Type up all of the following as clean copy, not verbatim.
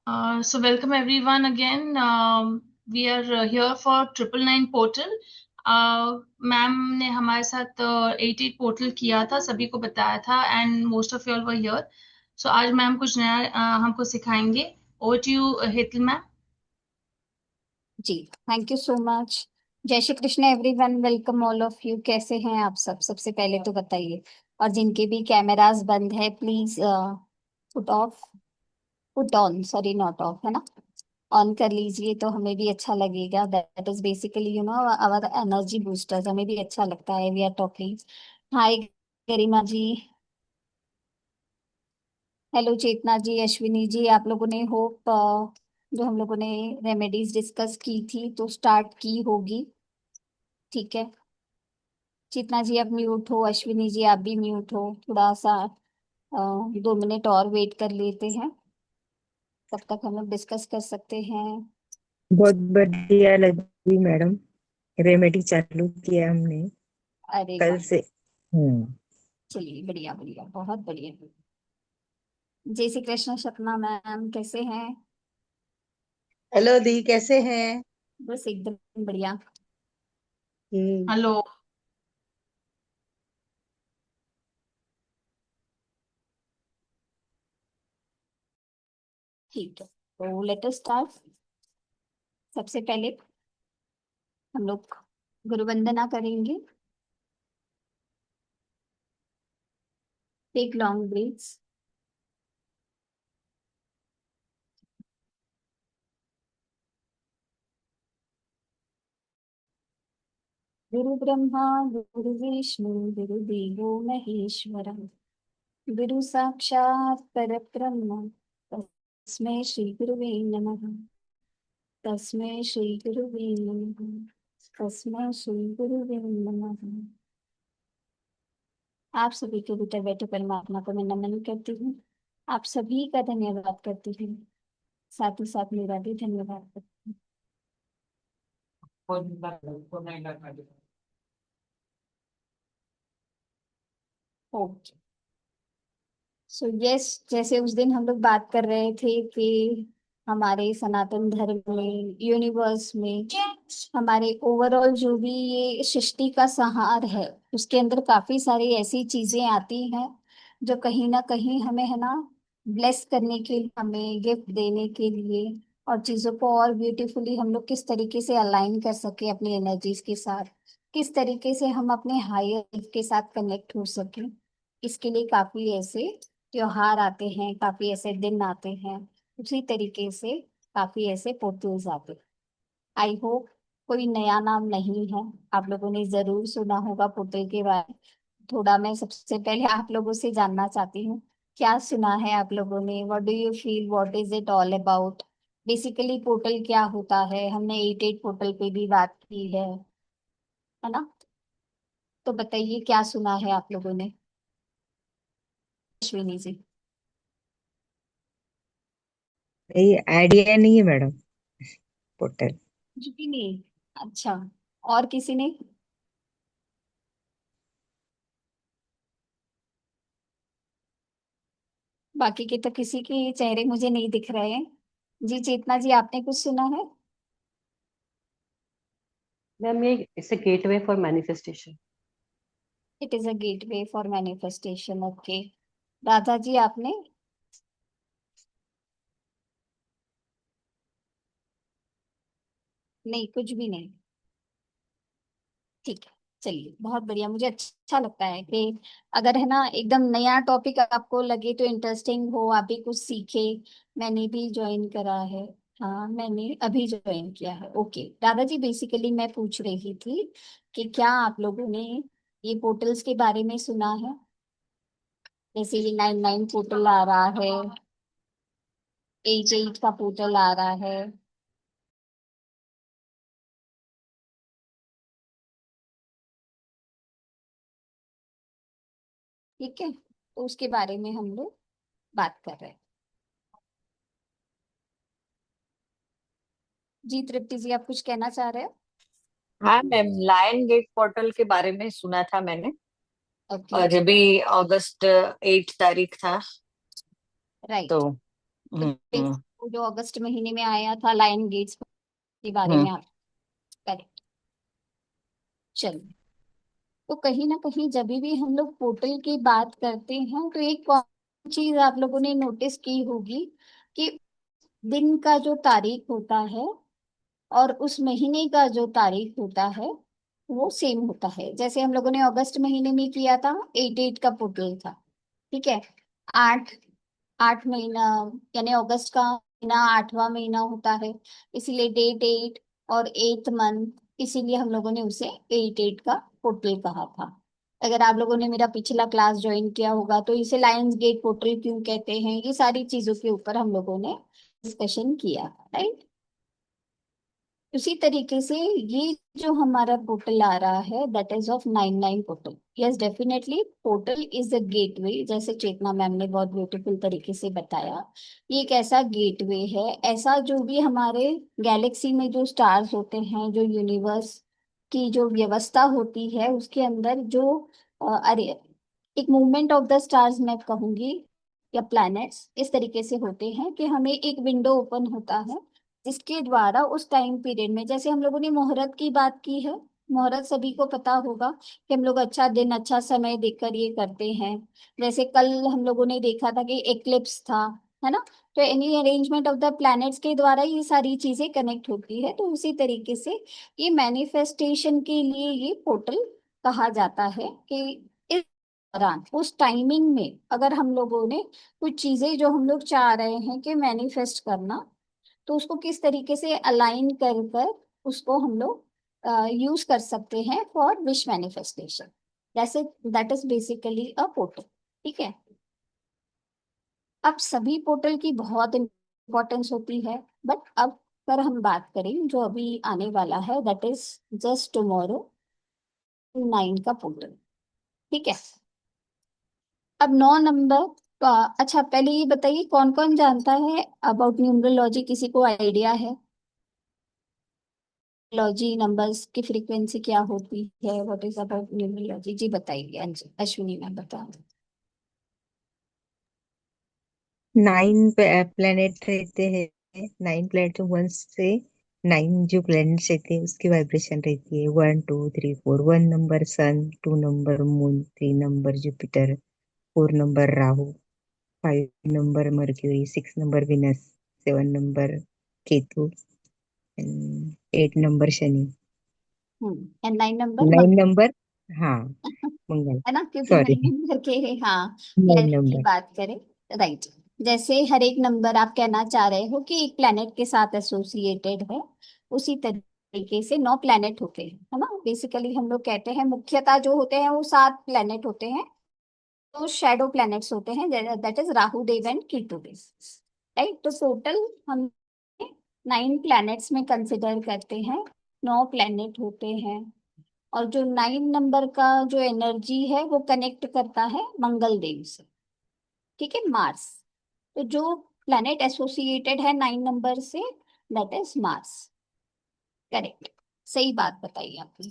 So welcome everyone again. We are here for 999 portal. Ma'am ने हमारे साथ 88 portal किया था, सभी को बताया था and most of you all were here. So आज मैम कुछ नया हमको सिखाएंगे. Over to you Hetal ma'am. जी, thank you so much. Jai Shri Krishna everyone, welcome all of you. कैसे हैं आप सब? सबसे पहले तो बताइए। और जिनके भी कैमरास बंद है, please put off, put on, sorry not of, है ना, ऑन कर लीजिए तो हमें भी अच्छा लगेगा। That is basically our energy boosters, हमें भी अच्छा लगता है। We are talking. Hi Garima ji, hello Chetna ji, Ashwini ji, आप लोगों ने होप जो हम लोगों ने रेमेडीज डिस्कस की थी तो स्टार्ट की होगी। ठीक है, चेतना जी आप म्यूट हो, अश्विनी जी आप भी म्यूट हो। थोड़ा सा 2 मिनट और वेट कर लेते हैं, तब तक हम लोग डिस्कस कर सकते हैं। बहुत बढ़िया लगी मैडम। रेमेडी चालू किया हमने अरे कल वाह, से। हम्म। चलिए बढ़िया बढ़िया, बहुत बढ़िया। जय श्री कृष्ण सपना मैम, कैसे हैं? हेलो दी, कैसे हैं? बस एकदम बढ़िया। हम्म। हेलो. ठीक है, तो लेट अस स्टार्ट। सबसे पहले हम लोग गुरु वंदना करेंगे। Take long breaths. गुरु ब्रह्मा गुरु विष्णु गुरुदेवो महेश्वरः, गुरु साक्षात् परब्रह्म तस्मै श्री गुरुवे नमः। तस्मै श्री गुरुवे नमः। तस्मै श्री गुरुवे नमः। आप सभी के भीतर बैठे परमात्मा को मैं नमन करती हूँ। आप सभी का धन्यवाद करती हूँ, साथ ही साथ मेरा भी धन्यवाद करती हूँ। ओके, सो यस, जैसे उस दिन हम लोग बात कर रहे थे कि हमारे सनातन धर्म में, यूनिवर्स में, हमारे ओवरऑल जो भी ये सृष्टि का संहार है, उसके अंदर काफी सारी ऐसी चीजें आती हैं जो कहीं ना कहीं हमें, है ना, ब्लेस करने के लिए, हमें गिफ्ट देने के लिए, और चीजों को और ब्यूटीफुली हम लोग किस तरीके से अलाइन कर सके अपनी एनर्जीज के साथ, किस तरीके से हम अपने हायर के साथ कनेक्ट हो सके, इसके लिए काफी ऐसे त्योहार आते हैं, काफी ऐसे दिन आते हैं। उसी तरीके से काफी ऐसे पोर्टल्स आते हैं। आई होप कोई नया नाम नहीं है, आप लोगों ने जरूर सुना होगा पोर्टल के बारे में। थोड़ा मैं सबसे पहले आप लोगों से जानना चाहती हूँ, क्या सुना है आप लोगों ने? What do you feel, what is it all about? Basically portal क्या होता है, हमने 88 पोर्टल पे भी बात की है ना? तो बताइए क्या सुना है आप लोगों ने? अश्विनी जी। ये आइडिया नहीं है मैडम, पोर्टल। कुछ भी नहीं? अच्छा, और किसी ने? बाकी के तो किसी के चेहरे मुझे नहीं दिख रहे हैं। जी चेतना जी, आपने कुछ सुना है? मैम ये it's a gateway for manifestation. It is a gateway for manifestation, okay. Radha ji आपने? नहीं, कुछ भी नहीं। ठीक है, चलिए बहुत बढ़िया। मुझे अच्छा लगता है कि अगर, है ना, एकदम नया टॉपिक आपको लगे तो इंटरेस्टिंग हो, आप भी कुछ सीखे। मैंने भी ज्वाइन करा है। हाँ, मैंने अभी ज्वाइन किया है। ओके दादा जी, बेसिकली मैं पूछ रही थी कि क्या आप लोगों ने ये पोर्टल्स के बारे में सुना है? जैसे ये 99 पोर्टल आ रहा है, 88 का पोर्टल आ रहा है। ठीक है, तो उसके बारे में हम लोग बात कर रहे हैं। जी तृप्ति जी, आप कुछ कहना चाह रहे हो? हाँ मैम, लायन गेट पोर्टल के बारे में सुना था मैंने। ओके, और अभी अगस्त 8 तारीख था। राइट। तो तो हम्म वो जो अगस्त महीने में आया था लायन गेट्स के बारे में आप करेक्ट। चलिए, तो कहीं ना कहीं जब भी हम लोग पोर्टल की बात करते हैं तो एक कॉमन चीज आप लोगों ने नोटिस की होगी कि दिन का जो तारीख होता है और उस महीने का जो तारीख होता है वो सेम होता है। जैसे हम लोगों ने अगस्त महीने में किया था 8/8 का पोर्टल था, ठीक है। आठ आठ महीना, यानी अगस्त का महीना 8वां महीना होता है, इसीलिए डेट 8 और 8th मंथ, इसीलिए हम लोगों ने उसे 8/8 का पोर्टल कहा था। अगर आप लोगों ने मेरा पिछला क्लास ज्वाइन किया होगा तो इसे लायंस गेट पोर्टल क्यों कहते हैं, ये सारी चीजों के ऊपर हम लोगों ने डिस्कशन किया, राइट। उसी तरीके से ये जो हमारा पोर्टल आ रहा है that is of 99 portal. Yes definitely portal is a gateway, जैसे चेतना मैम ने बहुत ब्यूटीफुल तरीके से बताया। ये एक ऐसा गेटवे है, ऐसा जो भी हमारे गैलेक्सी में जो स्टार्स होते हैं, जो यूनिवर्स की जो व्यवस्था होती है उसके अंदर जो अरे एक मूवमेंट ऑफ द स्टार्स मैं कहूंगी, या प्लैनेट्स इस तरीके से होते हैं कि हमें एक विंडो ओपन होता है जिसके द्वारा उस टाइम पीरियड में, जैसे हम लोगों ने मुहूर्त की बात की है, मुहूर्त सभी को पता होगा कि हम लोग अच्छा दिन अच्छा समय देखकर ये करते हैं। जैसे कल हम लोगों ने देखा था कि एक्लिप्स था, है ना। तो any arrangement of the planets के द्वारा ये सारी चीजें कनेक्ट होती है। तो उसी तरीके से ये मैनिफेस्टेशन के लिए ये पोर्टल कहा जाता है कि इस दौरान उस टाइमिंग में अगर हम लोगों ने कुछ चीजें जो हम लोग चाह रहे हैं कि मैनिफेस्ट करना, तो उसको किस तरीके से अलाइन कर कर उसको हम लोग यूज कर सकते हैं फॉर विश मैनिफेस्टेशन। जैसे that is basically a portal, ठीक है। अब सभी पोर्टल की बहुत इंपॉर्टेंस होती है, बट अब पर हम बात करें जो अभी आने वाला है दैट इज जस्ट टुमारो 9 का पोर्टल, ठीक है। अब 9 नंबर का, अच्छा पहले ये बताइए कौन कौन जानता है अबाउट न्यूमरोलॉजी, किसी को आइडिया है लॉजी नंबर्स की फ्रीक्वेंसी क्या होती है, व्हाट इज अबाउट न्यूमरोलॉजी? जी बताइए अश्विनी मैम बताओ। 9 प्लेनेट रहते हैं। 9 प्लेनेट 1 से 9 जो प्लेनेट्स रहते हैं उसकी वाइब्रेशन रहती है 1 2 3 4। 1 number sun, 2 number moon, 3 number Jupiter, 4 number Rahu, 5 number Mercury, 6 number Venus, 7 number Ketu, 8 number Shani, and 9 number 9 Mangal, number, हाँ मंगल, है ना, क्योंकि सॉरी 9 नंबर के, हाँ 9 प्लेनेट की नंबर। बात करें, राइट। जैसे हर एक नंबर आप कहना चाह रहे हो कि एक प्लेनेट के साथ एसोसिएटेड है, उसी तरीके से 9 प्लेनेट होते हैं, है ना। बेसिकली हम लोग कहते हैं मुख्यतः जो होते हैं वो 7 प्लेनेट होते हैं, तो शैडो प्लैनेट्स होते हैं, that is Rahu Dev and Ketu Dev, right. तो टोटल हम 9 प्लैनेट्स में कंसिडर करते हैं, 9 प्लैनेट होते हैं। और जो 9 नंबर का जो एनर्जी है वो कनेक्ट करता है मंगल देव से, ठीक है, मार्स। तो जो प्लैनेट एसोसिएटेड है 9 number say that is Mars, correct, सही बात बताई आपने।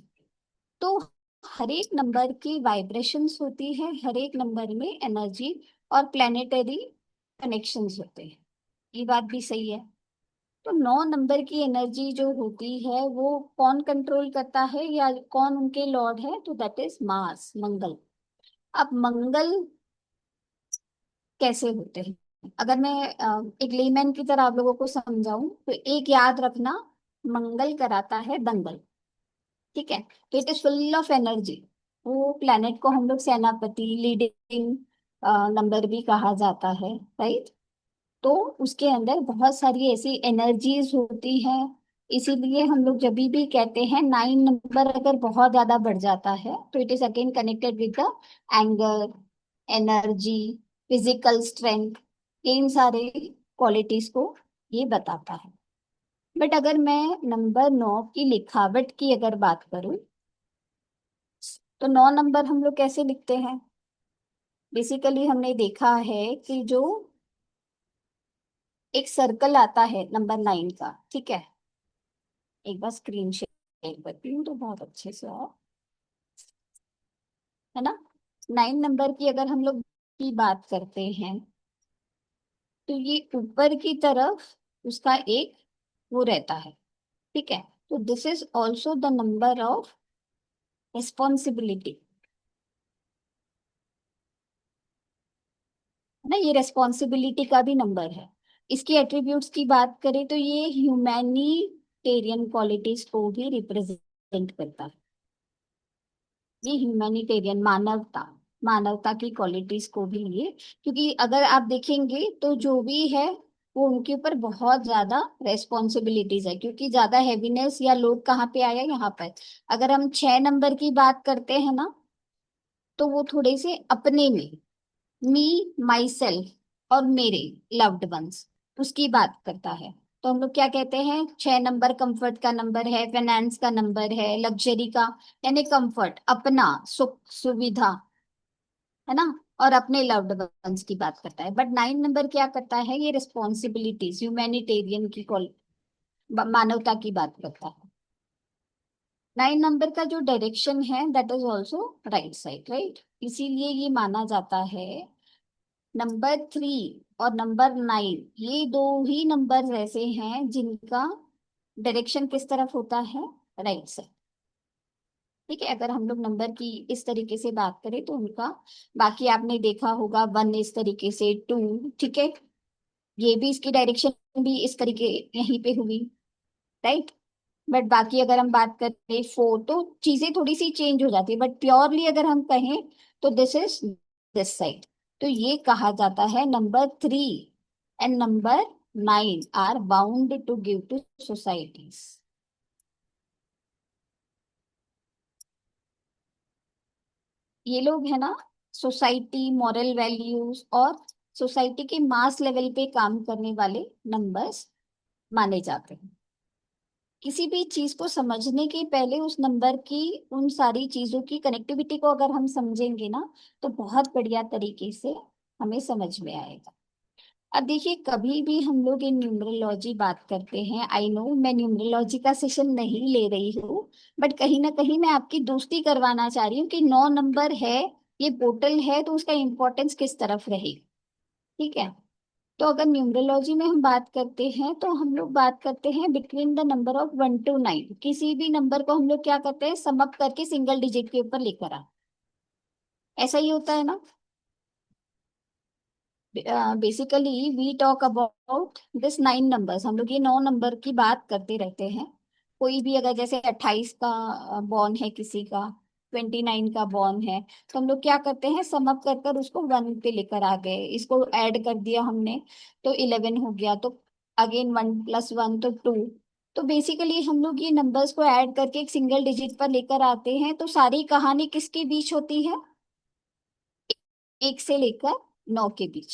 तो हर एक नंबर की वाइब्रेशंस होती है, हर एक नंबर में एनर्जी और प्लेनेटरी कनेक्शंस होते हैं, ये बात भी सही है। तो 9 नंबर की एनर्जी जो होती है वो कौन कंट्रोल करता है या कौन उनके लॉर्ड है, तो दैट इज मार्स, मंगल। अब मंगल कैसे होते हैं, अगर मैं एक लेमैन की तरह आप लोगों को समझाऊं तो एक याद रखना, मंगल कराता है दंगल, ठीक है। तो it is full of energy. वो प्लेनेट को हम लोग सेनापति, लीडिंग नंबर भी कहा जाता है, राइट। तो उसके अंदर बहुत सारी ऐसी एनर्जीज होती हैं, इसीलिए हम लोग जब भी कहते हैं 9 नंबर अगर बहुत ज्यादा बढ़ जाता है तो it is again connected with the anger, energy, physical strength, इन सारे क्वालिटीज को ये बताता है। बट अगर मैं नंबर 9 की लिखावट की अगर बात करूं तो 9 नंबर हम लोग कैसे लिखते हैं, बेसिकली हमने देखा है कि जो एक सर्कल आता है नंबर 9 का, ठीक है। एक बार स्क्रीन शेयर करती हूँ तो बहुत अच्छे से आओ, है ना। 9 नंबर की अगर हम लोग की बात करते हैं तो ये ऊपर की तरफ उसका एक वो रहता है, ठीक है। तो this is also the number of responsibility, है ना, ये रेस्पॉन्सिबिलिटी का भी नंबर है। इसकी एट्रीब्यूट्स की बात करें तो ये ह्यूमैनिटेरियन क्वालिटीज को भी रिप्रेजेंट करता है। ये ह्यूमैनिटेरियन मानवता, मानवता की क्वालिटीज को भी ये, क्योंकि अगर आप देखेंगे तो जो भी है वो उनके ऊपर बहुत ज्यादा रेस्पॉन्सिबिलिटीज है, क्योंकि ज्यादा हैवीनेस या लोड कहाँ पे आया, यहाँ पर। अगर हम 6 नंबर की बात करते हैं ना, तो वो थोड़े से अपने में, मी, माई सेल्फ और मेरे लव्ड वंस, उसकी बात करता है। तो हम लोग क्या कहते हैं, 6 नंबर कंफर्ट का नंबर है, फाइनेंस का नंबर है, लग्जरी का, यानी कंफर्ट, अपना सुख सुविधा, है ना, और अपने लव्ड वंस की बात करता है। बट 9 नंबर क्या करता है, ये रिस्पॉन्सिबिलिटीज, ह्यूमैनिटेरियन की मानवता की बात करता है। 9 नंबर का जो डायरेक्शन है that is also right side, right, इसीलिए ये माना जाता है नंबर 3 और नंबर 9, ये दो ही नंबर ऐसे हैं जिनका डायरेक्शन किस तरफ होता है, राइट साइड, ठीक है। अगर हम लोग नंबर की इस तरीके से बात करें तो उनका, बाकी आपने देखा होगा 1 इस तरीके से, 2, ठीक है, ये भी इसकी डायरेक्शन भी इस तरीके यहीं पे हुई, राइट। बट बाकी अगर हम बात करें 4, तो चीजें थोड़ी सी चेंज हो जाती है, बट प्योरली अगर हम कहें तो दिस इज दिस साइड। तो ये कहा जाता है number 3 and number 9 are bound to give to societies. ये लोग है ना, सोसाइटी, मॉरल वैल्यूज और सोसाइटी के मास लेवल पे काम करने वाले नंबर्स माने जाते हैं। किसी भी चीज को समझने के पहले उस नंबर की, उन सारी चीजों की कनेक्टिविटी को अगर हम समझेंगे ना, तो बहुत बढ़िया तरीके से हमें समझ में आएगा। अब देखिए, कभी भी हम लोग इन न्यूमरोलॉजी बात करते हैं, आई नो मैं न्यूमरोलॉजी का सेशन नहीं ले रही हूँ, बट कहीं ना कहीं मैं आपकी दोस्ती करवाना चाह रही हूँ कि 9 नंबर है, ये पोर्टल है, तो उसका इम्पोर्टेंस किस तरफ रहेगा, ठीक है। तो अगर न्यूमरोलॉजी में हम बात करते हैं तो हम लोग बात करते हैं between the number of 1 to 9, किसी भी नंबर को हम लोग क्या करते हैं, सम अप करके सिंगल डिजिट के ऊपर लेकर आ, ऐसा ही होता है ना। Basically we talk about this 9 numbers, हम लोग ये 9 नंबर की बात करते रहते हैं। कोई भी अगर जैसे 28 का बॉर्न है किसी का, 29 का बॉर्न है, तो हम लोग क्या करते हैं, सम अप कर कर उसको 1 पे लेकर आ गए, इसको ऐड कर दिया हमने तो 11 हो गया, तो अगेन 1 + 1 तो 2। तो बेसिकली हम लोग ये नंबर्स को ऐड करके एक सिंगल डिजिट पर लेकर आते हैं, तो सारी कहानी किसके बीच होती है, 1 से लेकर 9 के बीच,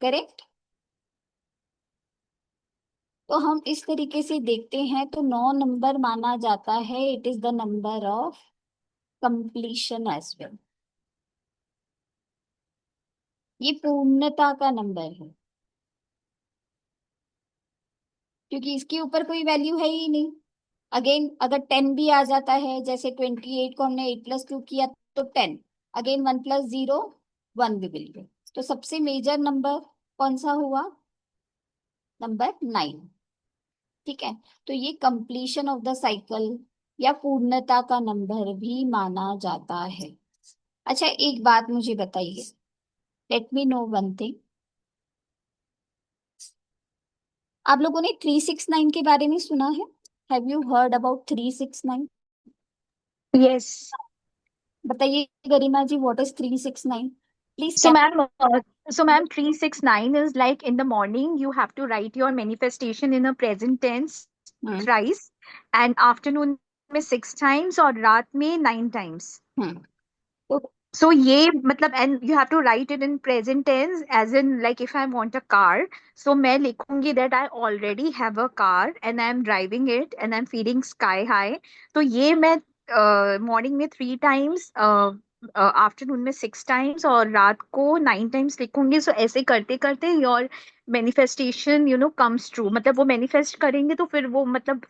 करेक्ट। तो हम इस तरीके से देखते हैं तो 9 नंबर माना जाता है, it is the number of completion as well, ये पूर्णता का नंबर है, क्योंकि इसके ऊपर कोई वैल्यू है ही नहीं। अगेन अगर 10 भी आ जाता है, जैसे 28 को हमने 8 + 2 किया तो 10, अगेन 1 + 0 1 भी मिल गया। तो सबसे मेजर नंबर कौन सा हुआ, नंबर 9, ठीक है। तो ये कंप्लीशन ऑफ द साइकिल या पूर्णता का नंबर भी माना जाता है। अच्छा, एक बात मुझे बताइए, let me know one thing, आप लोगों ने 369 के बारे में सुना है, have you heard about 369? Yes. बताइए Garima ji, what is 369, please So, tell. ma'am, 369 is like in the morning, you have to write your manifestation in a present tense hmm thrice, and afternoon में 6 times और रात में 9 times. हम्म तो So ये मतलब and you have to write it in present tense as in like if I want a car, so मैं लिखूंगी that I already have a car and I'm driving it and I'm feeling sky high. तो ये मैं morning में 3 times, afternoon में 6 times और रात को 9 times लिखूंगी। सो ऐसे करते करते योर मैनिफेस्टेशन कम्स ट्रू, मतलब वो मैनिफेस्ट करेंगे तो फिर वो मतलब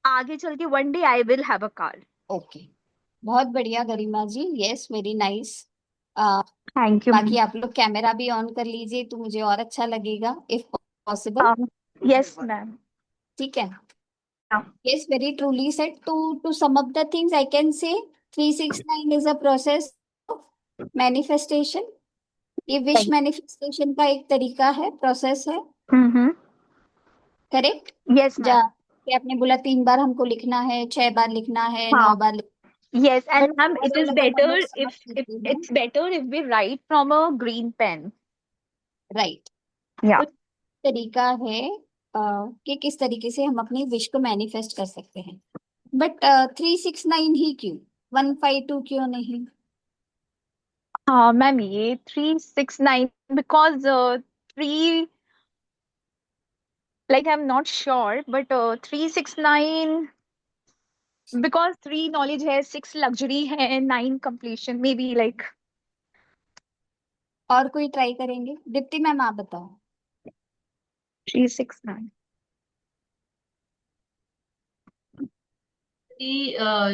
आगे चल के one day I will have a car. Okay, बहुत बढ़िया Garima ji, yes very nice. Thank you बाकी मैम। आप लोग कैमरा भी ऑन कर लीजिए तो मुझे और अच्छा लगेगा इफ पॉसिबल? Yes, ma'am. ठीक है. Yeah. Yes, very truly said. To sum up the things, I can say 369 is a process of manifestation. ये विश Right. मैनिफेस्टेशन का एक तरीका है, प्रोसेस है. Mm-hmm. करेक्ट. Yes, जा ma'am. कि आपने बोला 3 बार हमको लिखना है, 6 बार लिखना है, 9 हाँ. बार लिखना Yes, है. and but ma'am, it is overall अगर हम better लोग if समझ लेते हैं. it's better if we write from a green pen. Right. Yeah. तो तरीका है कि किस तरीके से हम अपनी विश को मैनिफेस्ट कर सकते हैं. बट 369 ही क्यों, 152 क्यों नहीं? हाँ मैम, ये 369 because three, like I'm not sure, but 369 because 3 knowledge है, 6 luxury है, 9 completion, maybe like और कोई ट्राई करेंगे? दीप्ति मैम आप बताओ. 369.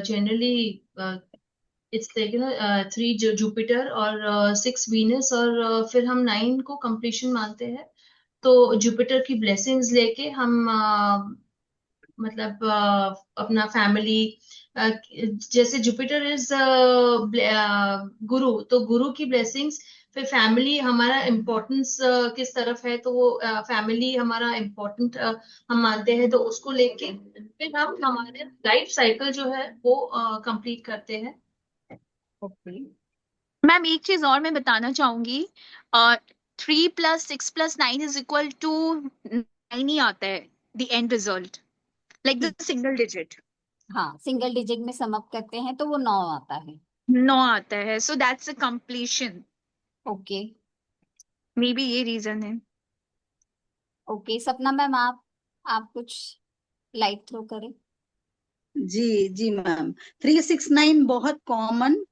Generally, it's like three Jupiter और 6 वीनस और फिर हम 9 को कंप्लीशन मानते हैं. तो जुपिटर की ब्लेसिंग्स लेके हम मतलब अपना फैमिली, जैसे जुपिटर इज गुरु, तो गुरु की ब्लेसिंग्स, फिर फैमिली हमारा इम्पोर्टेंस किस तरफ है, तो वो फैमिली हमारा इम्पोर्टेंट हम मानते हैं, तो उसको लेके फिर हम हमारे लाइफ साइकिल जो है वो कंप्लीट करते हैं. ओके. मैम एक चीज और मैं बताना चाहूंगी, 3 + 6 + 9 इज इक्वल टू 9 ही आता है, the end result, like the single digit हाँ, सिंगल डिजिट में सम अप करते हैं तो वो 9 आता है. 9 आता है, so that's a completion. Okay. May be ये रीजन है. ओके. सपना मैम आप कुछ लाइट थ्रो करें. जी जी मैम. 369 बहुत कॉमन,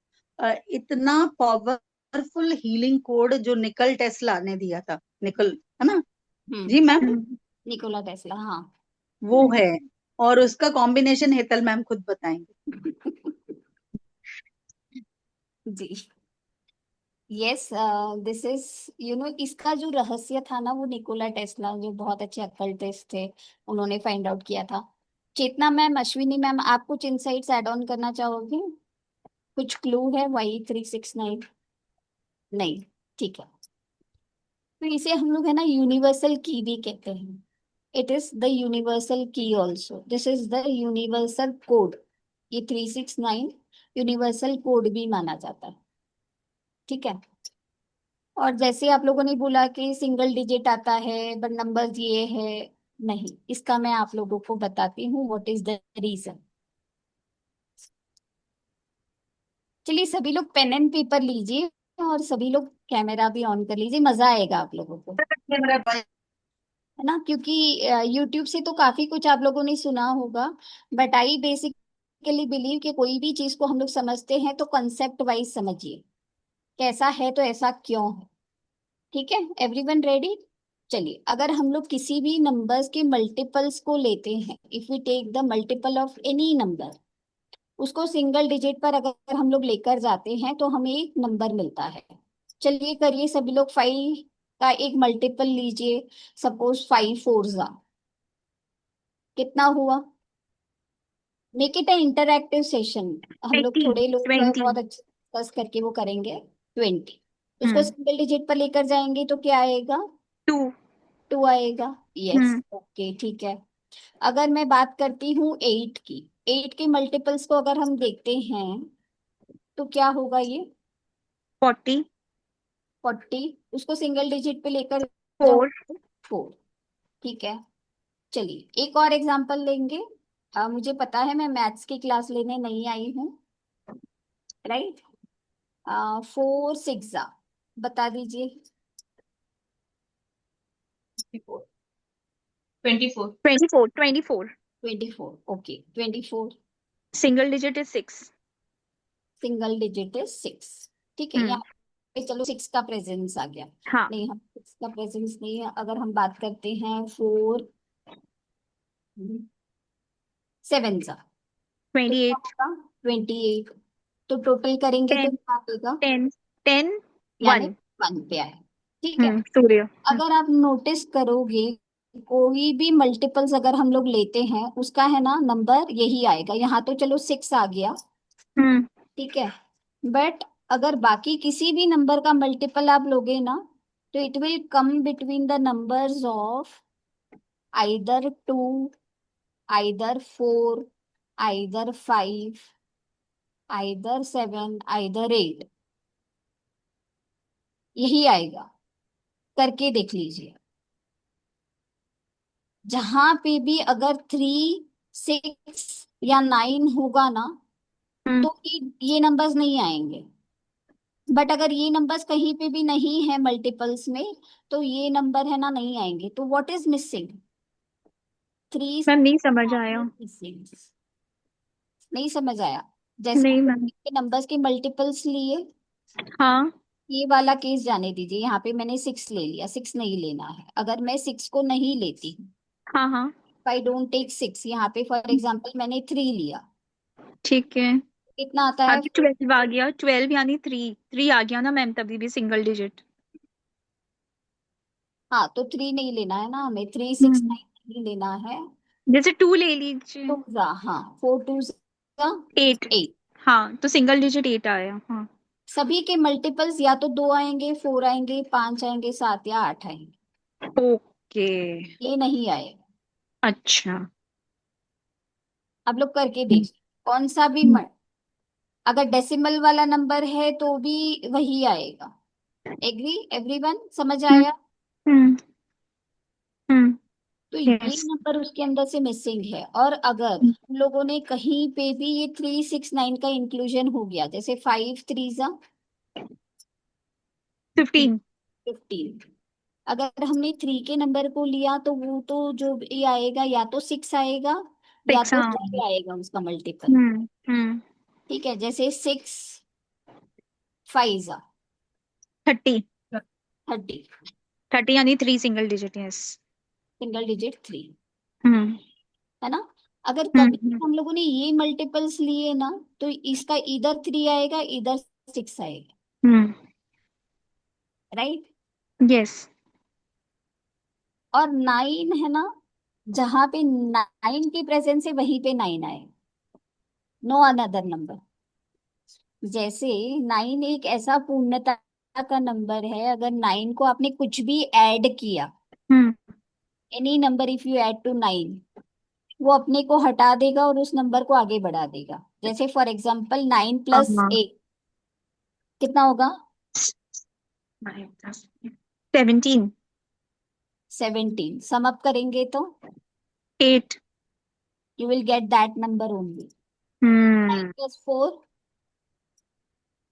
इतना पावरफुल हीलिंग कोड जो निकल टेस्ला ने दिया था, निकल है ना जी मैम, निकोला टेस्ला. हाँ. वो है. और उसका कॉम्बिनेशन हेतल मैम खुद बताएंगे. जी. यस, दिस इज इसका जो रहस्य था ना, वो निकोला टेस्ला जो बहुत अच्छे अकल्टिस्ट थे, उन्होंने फाइंड आउट किया था. चेतना मैम, अश्विनी मैम, आप कुछ इनसाइट्स ऐड ऑन करना चाहोगे? कुछ क्लू है वाई 369? नहीं. ठीक है. तो इसे हम लोग है ना यूनिवर्सल की भी कहते हैं. इट इज द यूनिवर्सल की also. This is the universal code. ये 369 यूनिवर्सल कोड भी माना जाता है. ठीक है. और जैसे आप लोगों ने बोला कि सिंगल डिजिट आता है बट नंबर्स ये है, नहीं, इसका मैं आप लोगों को बताती हूँ व्हाट इज द रीजन. चलिए सभी लोग पेन एंड पेपर लीजिए और सभी लोग कैमरा भी ऑन कर लीजिए, मजा आएगा आप लोगों को, है ना? क्योंकि यूट्यूब से तो काफी कुछ आप लोगों ने सुना होगा, बट आई बेसिकली बिलीव कि कोई भी चीज को हम लोग समझते हैं तो कंसेप्ट वाइज समझिए, कैसा है तो ऐसा क्यों है. ठीक है, एवरीवन रेडी? चलिए, अगर हम लोग किसी भी नंबर्स के मल्टीपल्स को लेते हैं, if we take the multiple of any number, उसको सिंगल डिजिट पर अगर हम लोग लेकर जाते हैं तो हमें एक नंबर मिलता है. चलिए करिए सभी लोग, 5 का एक मल्टीपल लीजिए. सपोज 5 4 कितना हुआ? Make it a interactive session. हम लोग 20, थोड़े लोग जो है 20. बहुत अच्छे डिस्कस करके वो करेंगे. 20. उसको हम्म. सिंगल डिजिट पर लेकर जाएंगे तो क्या आएगा? 2. 2 आएगा. यस. ओके, ठीक है. अगर मैं बात करती हूँ 8 की, 8 के मल्टीपल्स को अगर हम देखते हैं तो क्या होगा? ये 40. 40. उसको सिंगल डिजिट पे लेकर 4. जाओ. 4. ठीक है. चलिए एक और एग्जांपल लेंगे. मुझे पता है मैं मैथ्स की क्लास लेने नहीं आई हूँ, राइट? 4 6 बता दीजिए. 24. 24. 24. 24. Okay, 24. Single digit is 6. Single digit is 6. ठीक है. यहाँ पे चलो 6 का प्रेजेंस आ गया. हाँ. नहीं, हम 6 का प्रेजेंस नहीं है. अगर हम बात करते हैं 4 7 तो 28. 28. तो टोटल करेंगे तो 10. क्या आएगा? 10. 10. यानी 1. 1 पे आए. ठीक है. सूर्य. अगर आप नोटिस करोगे कोई भी मल्टीपल्स अगर हम लोग लेते हैं उसका है ना नंबर यही आएगा। यहाँ तो चलो 6 आ गया, हम्म ठीक है, बट अगर बाकी किसी भी नंबर का मल्टीपल आप लोगे ना तो it will come between the numbers of either 2, either 4, either 5, either 7, either 8, यही आएगा। करके देख लीजिए, जहां पे भी अगर 3, 6 या 9 होगा ना हम्म तो ये नंबर्स नहीं आएंगे। बट अगर ये नंबर्स कहीं पे भी नहीं है मल्टीपल्स में तो ये नंबर है ना नहीं आएंगे। तो व्हाट इज मिसिंग? 3 मैम नहीं समझ आया। मिसिंग। नहीं समझ आया? जैसे नहीं मैम। नंबर्स के मल्टीपल्स लिए, हाँ ये वाला केस जाने दीजिए। यहाँ पे मैंने 6 ले लिया, 6 नहीं लेना है। अगर मैं 6 को नहीं लेती, हाँ हाँ आई डोंट टेक 6, यहाँ पे फॉर एग्जाम्पल मैंने 3 लिया, ठीक है। कितना आता है? आगे 12 आ गया, 12 यानी 3 3 आ गया ना मैम, तभी भी सिंगल डिजिट। हाँ, तो 3 नहीं लेना है ना हमें, 3, 6, हम्म 9 नहीं लेना है। जैसे 2 ले लीजिए। 2 जा, हाँ, 4 2 जा 8। 8। हाँ तो सिंगल डिजिट 8 आया। हाँ सभी के मल्टीपल्स या तो 2 आएंगे, 4 आएंगे, 5 आएंगे, 7 या 8 आएंगे। ओके। ये नहीं आएगा। अच्छा। आप लोग करके हम्म देख, कौन सा भी अगर डेसिमल वाला नंबर है तो भी वही आएगा। Agree everyone? समझ हम्म आया? हम्म हम्म, तो ये यस। नंबर उसके अंदर से मिसिंग है। और अगर हम लोगों ने कहीं पे भी ये 3 6 9 का इंक्लूजन हो गया, जैसे 5 3 जा 15। 15, अगर हमने 3 के नंबर को लिया तो वो तो जो भी आएगा या तो 6 आएगा या 6 तो हाँ। 5 आएगा उसका मल्टीपल। हम्म। ठीक है, जैसे 6 5 जा 30। 30, 30 यानी 3 single digit, yes. Single digit 3, हम्म है ना? अगर कभी हम्म हम लोगों ने ये मल्टीपल्स लिए ना तो इसका इधर 3 आएगा, इधर 6 आएगा, हम्म राइट? यस। और 9 है ना, जहां पे 9 की प्रेजेंस है वहीं पे 9 आएगा, नो अनदर नंबर। जैसे 9 एक ऐसा पूर्णता का नंबर है, अगर 9 को आपने कुछ भी ऐड किया, hmm any number if you add to 9, वो अपने को हटा देगा और उस नंबर को आगे बढ़ा देगा। जैसे फॉर एग्जाम्पल 9 प्लस हाँ। 8 कितना होगा? 17। 17। सम अप करेंगे तो 8। You will get that number only. 9 hmm plus 4,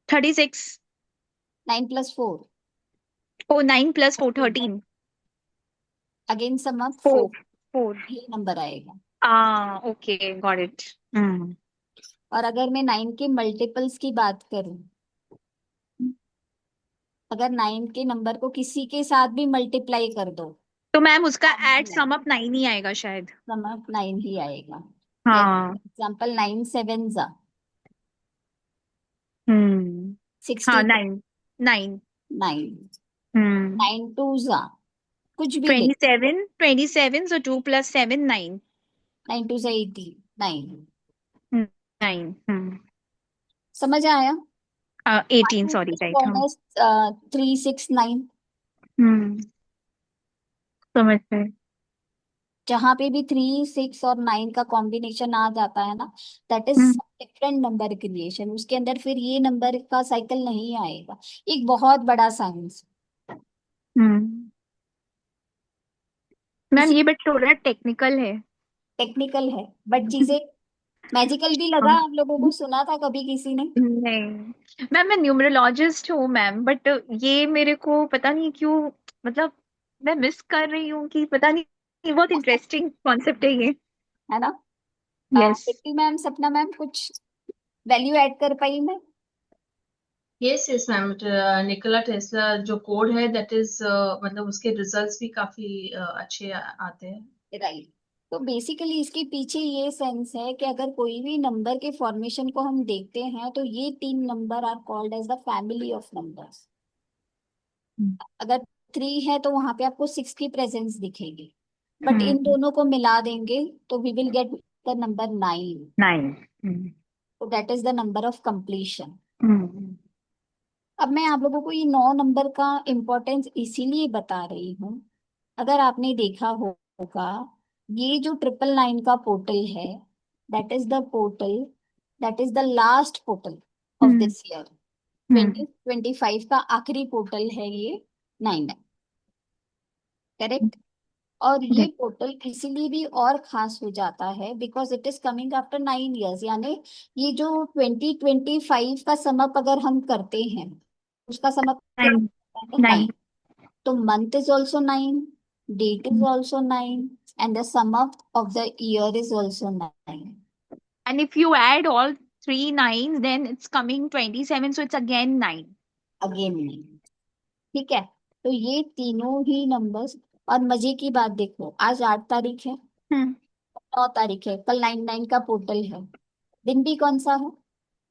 36। 9 plus 4, ओ 9 + 4 13। Again sum up 4, 4 4। ये नंबर आएगा। Okay got it. हम्म और अगर मैं 9 के मल्टीपल्स की बात करूं, अगर 9 के नंबर को किसी के साथ भी मल्टीप्लाई कर दो, तो मैम उसका एट सम अप 9 ही आएगा शायद। सम अप 9 ही आएगा। जैसे हाँ। एग्जाम्पल 9 7 जा हम्म हाँ 60, 9 9। 9 हम्म 9 2 जा कुछ भी ले, 27 so 2 + 7 9। 9 2 जा 80, 9। 9। समझ आया? 18 सॉरी राइट हाँ। 3 6 9, हम्म समझ गए। जहां पे भी 3 6 और 9 का कॉम्बिनेशन आ जाता है ना, that is hmm different number creation. उसके अंदर फिर ये नंबर का साइकिल नहीं आएगा। एक बहुत बड़ा साइंस, हम्म मैम इसी ये बट थोड़ा टेक्निकल है। टेक्निकल है बट चीजें मैजिकल भी लगा। हाँ। आप लोगों को सुना था कभी किसी ने? नहीं मैम, मैं न्यूमरोलॉजिस्ट हूँ मैम, बट ये मेरे को पता नहीं क्यों, मतलब मैं मिस कर रही हूँ कि पता नहीं, बहुत इंटरेस्टिंग कॉन्सेप्ट है ये। है ना? यस। किट्टी मैम, सपना मैम, कुछ वैल्यू ऐड कर पाई मैं? Yes yes ma'am, Nikola Tesla जो कोड है दैट इज मतलब उसके रिजल्ट्स भी काफी अच्छे आते हैं। राइट। तो बेसिकली इसके पीछे ये सेंस है कि अगर कोई भी नंबर के फॉर्मेशन को हम देखते हैं तो ये 3 number are called as the family of numbers. अगर 3 है तो वहां पे आपको 6 की प्रेजेंस दिखेगी। बट इन दोनों को मिला देंगे तो we will get the number 9. 9. तो that is the number of completion. Hmm. अब मैं आप लोगों को ये 9 नंबर का इम्पोर्टेंस इसीलिए बता रही हूँ. अगर आपने देखा होगा, ये जो 999 का पोर्टल है, that is the portal, that is the last portal of this year. 2025 का आखिरी पोर्टल है ये 99. करेक्ट. और ये पोर्टल इसीलिए भी और खास हो जाता है because it is coming after 9 years. यानी ये जो 2025 का समअप अगर हम करते हैं, उसका समअप 9. 9. तो month is also 9, date is also 9, and the sum of the year is also 9. And if you add all 3 9s, then it's coming 27. So it's again 9. Again 9. ठीक है. तो ये तीनों ही नंबर्स. और मजे की बात देखो, आज 8 तारीख है, हम्म. 9 तारीख है, कल 99 का पोर्टल है. दिन भी कौन सा है?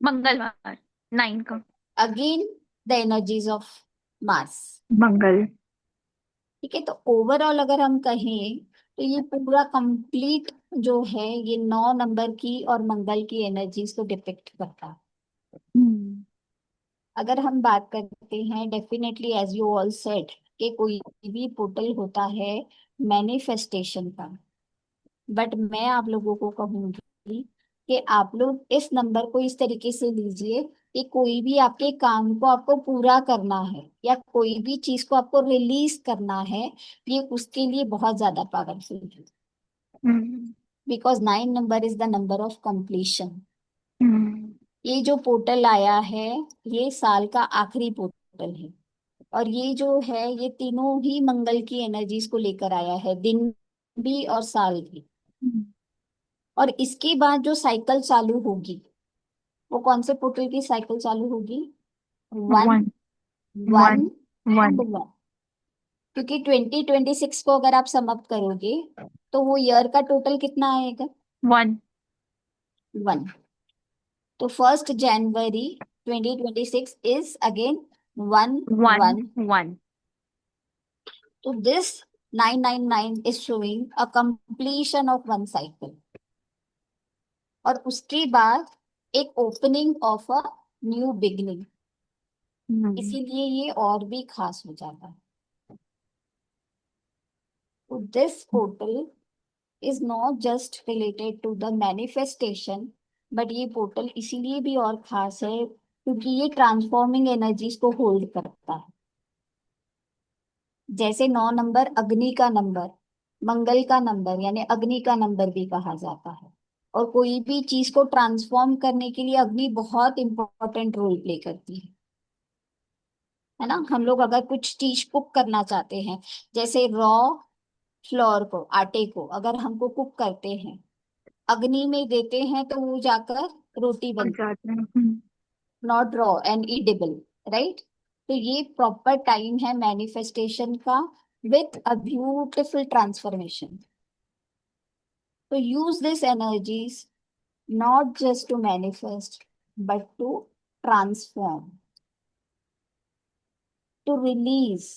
मंगलवार 9 का. Again the energies of Mars. Mangal. ठीक है. तो ओवरऑल अगर हम कहें तो ये पूरा कंप्लीट जो है ये 9 नंबर की और मंगल की एनर्जीज को डिपिक्ट करता है. हम्म. अगर हम बात करते हैं, definitely as you all said, कि कोई भी पोर्टल होता है मैनिफेस्टेशन का. बट मैं आप लोगों को कहूंगी कि आप लोग इस नंबर को इस तरीके से लीजिए कि कोई भी आपके काम को आपको पूरा करना है या कोई भी चीज को आपको रिलीज करना है, ये उसके लिए बहुत ज्यादा पावरफुल है. Hmm. Because 9 number is the number of completion. Hmm. ये जो पोर्टल आया है, ये साल का आखिरी पोर्टल है. और ये जो है, ये तीनों ही मंगल की एनर्जीज को लेकर आया है, दिन भी और साल भी. और इसके बाद जो साइकिल चालू होगी, वो कौन से पोर्टल की साइकिल चालू होगी? 1 1 1 1 एंड 1. 1. क्योंकि 2026 को अगर आप समअप करोगे तो वो ईयर का टोटल कितना आएगा? 1 1. तो 1 जनवरी 2026 इज अगेन 1 1 1. 1. तो this 999 is showing a completion of one cycle. और उसके बाद एक opening of a new beginning. इसीलिए ये और भी खास हो जाता है. तो this portal is not just related to the manifestation, but ये पोर्टल इसीलिए भी और खास है क्योंकि ये ट्रांसफॉर्मिंग एनर्जीज को होल्ड करता है. जैसे 9 नंबर अग्नि का नंबर, मंगल का नंबर, यानी अग्नि का नंबर भी कहा जाता है. और कोई भी चीज को ट्रांसफॉर्म करने के लिए अग्नि बहुत इंपॉर्टेंट रोल प्ले करती है ना. हम लोग अगर कुछ चीज कुक करना चाहते हैं, जैसे रॉ फ्लोर को, आटे को अगर हमको कुक करते हैं, अग्नि में देते हैं तो वो जाकर रोटी और बनती, जाते हैं. Not raw and edible, right. तो ये प्रॉपर टाइम है मैनिफेस्टेशन का विथ अ ब्यूटिफुल ट्रांसफॉर्मेशन. तो use this energies not just to manifest but to transform, to release.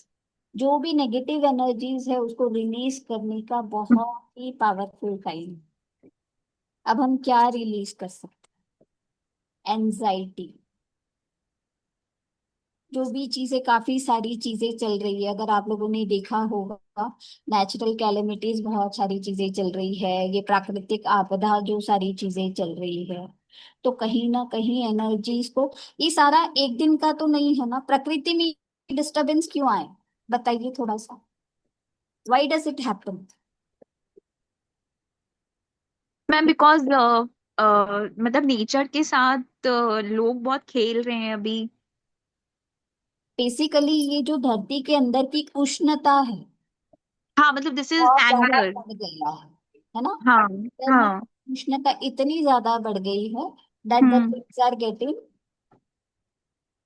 जो भी नेगेटिव एनर्जीज है उसको रिलीज करने का बहुत ही पावरफुल टाइम. अब हम क्या रिलीज कर सकते हैं? एंजाइटी. जो भी चीजें, काफी सारी चीजें चल रही है, अगर आप लोगों ने देखा होगा, नेचुरल कैलेमिटीज बहुत सारी चीजें चल रही है, ये प्राकृतिक आपदा जो सारी चीजें चल रही है, तो कहीं ना कहीं एनर्जीज को, ये सारा एक दिन का तो नहीं है ना. प्रकृति में डिस्टरबेंस क्यों आए, बताइए थोड़ा सा. Why does it happen? Ma'am because मतलब नेचर के साथ लोग बहुत खेल रहे हैं अभी. बेसिकली ये जो धरती के अंदर की उष्णता है, हाँ मतलब दिस इज बहुत ज्यादा एंगर. बढ़ गया है ना. हाँ. हाँ. उष्णता इतनी ज्यादा बढ़ गई है that the hmm. Things are getting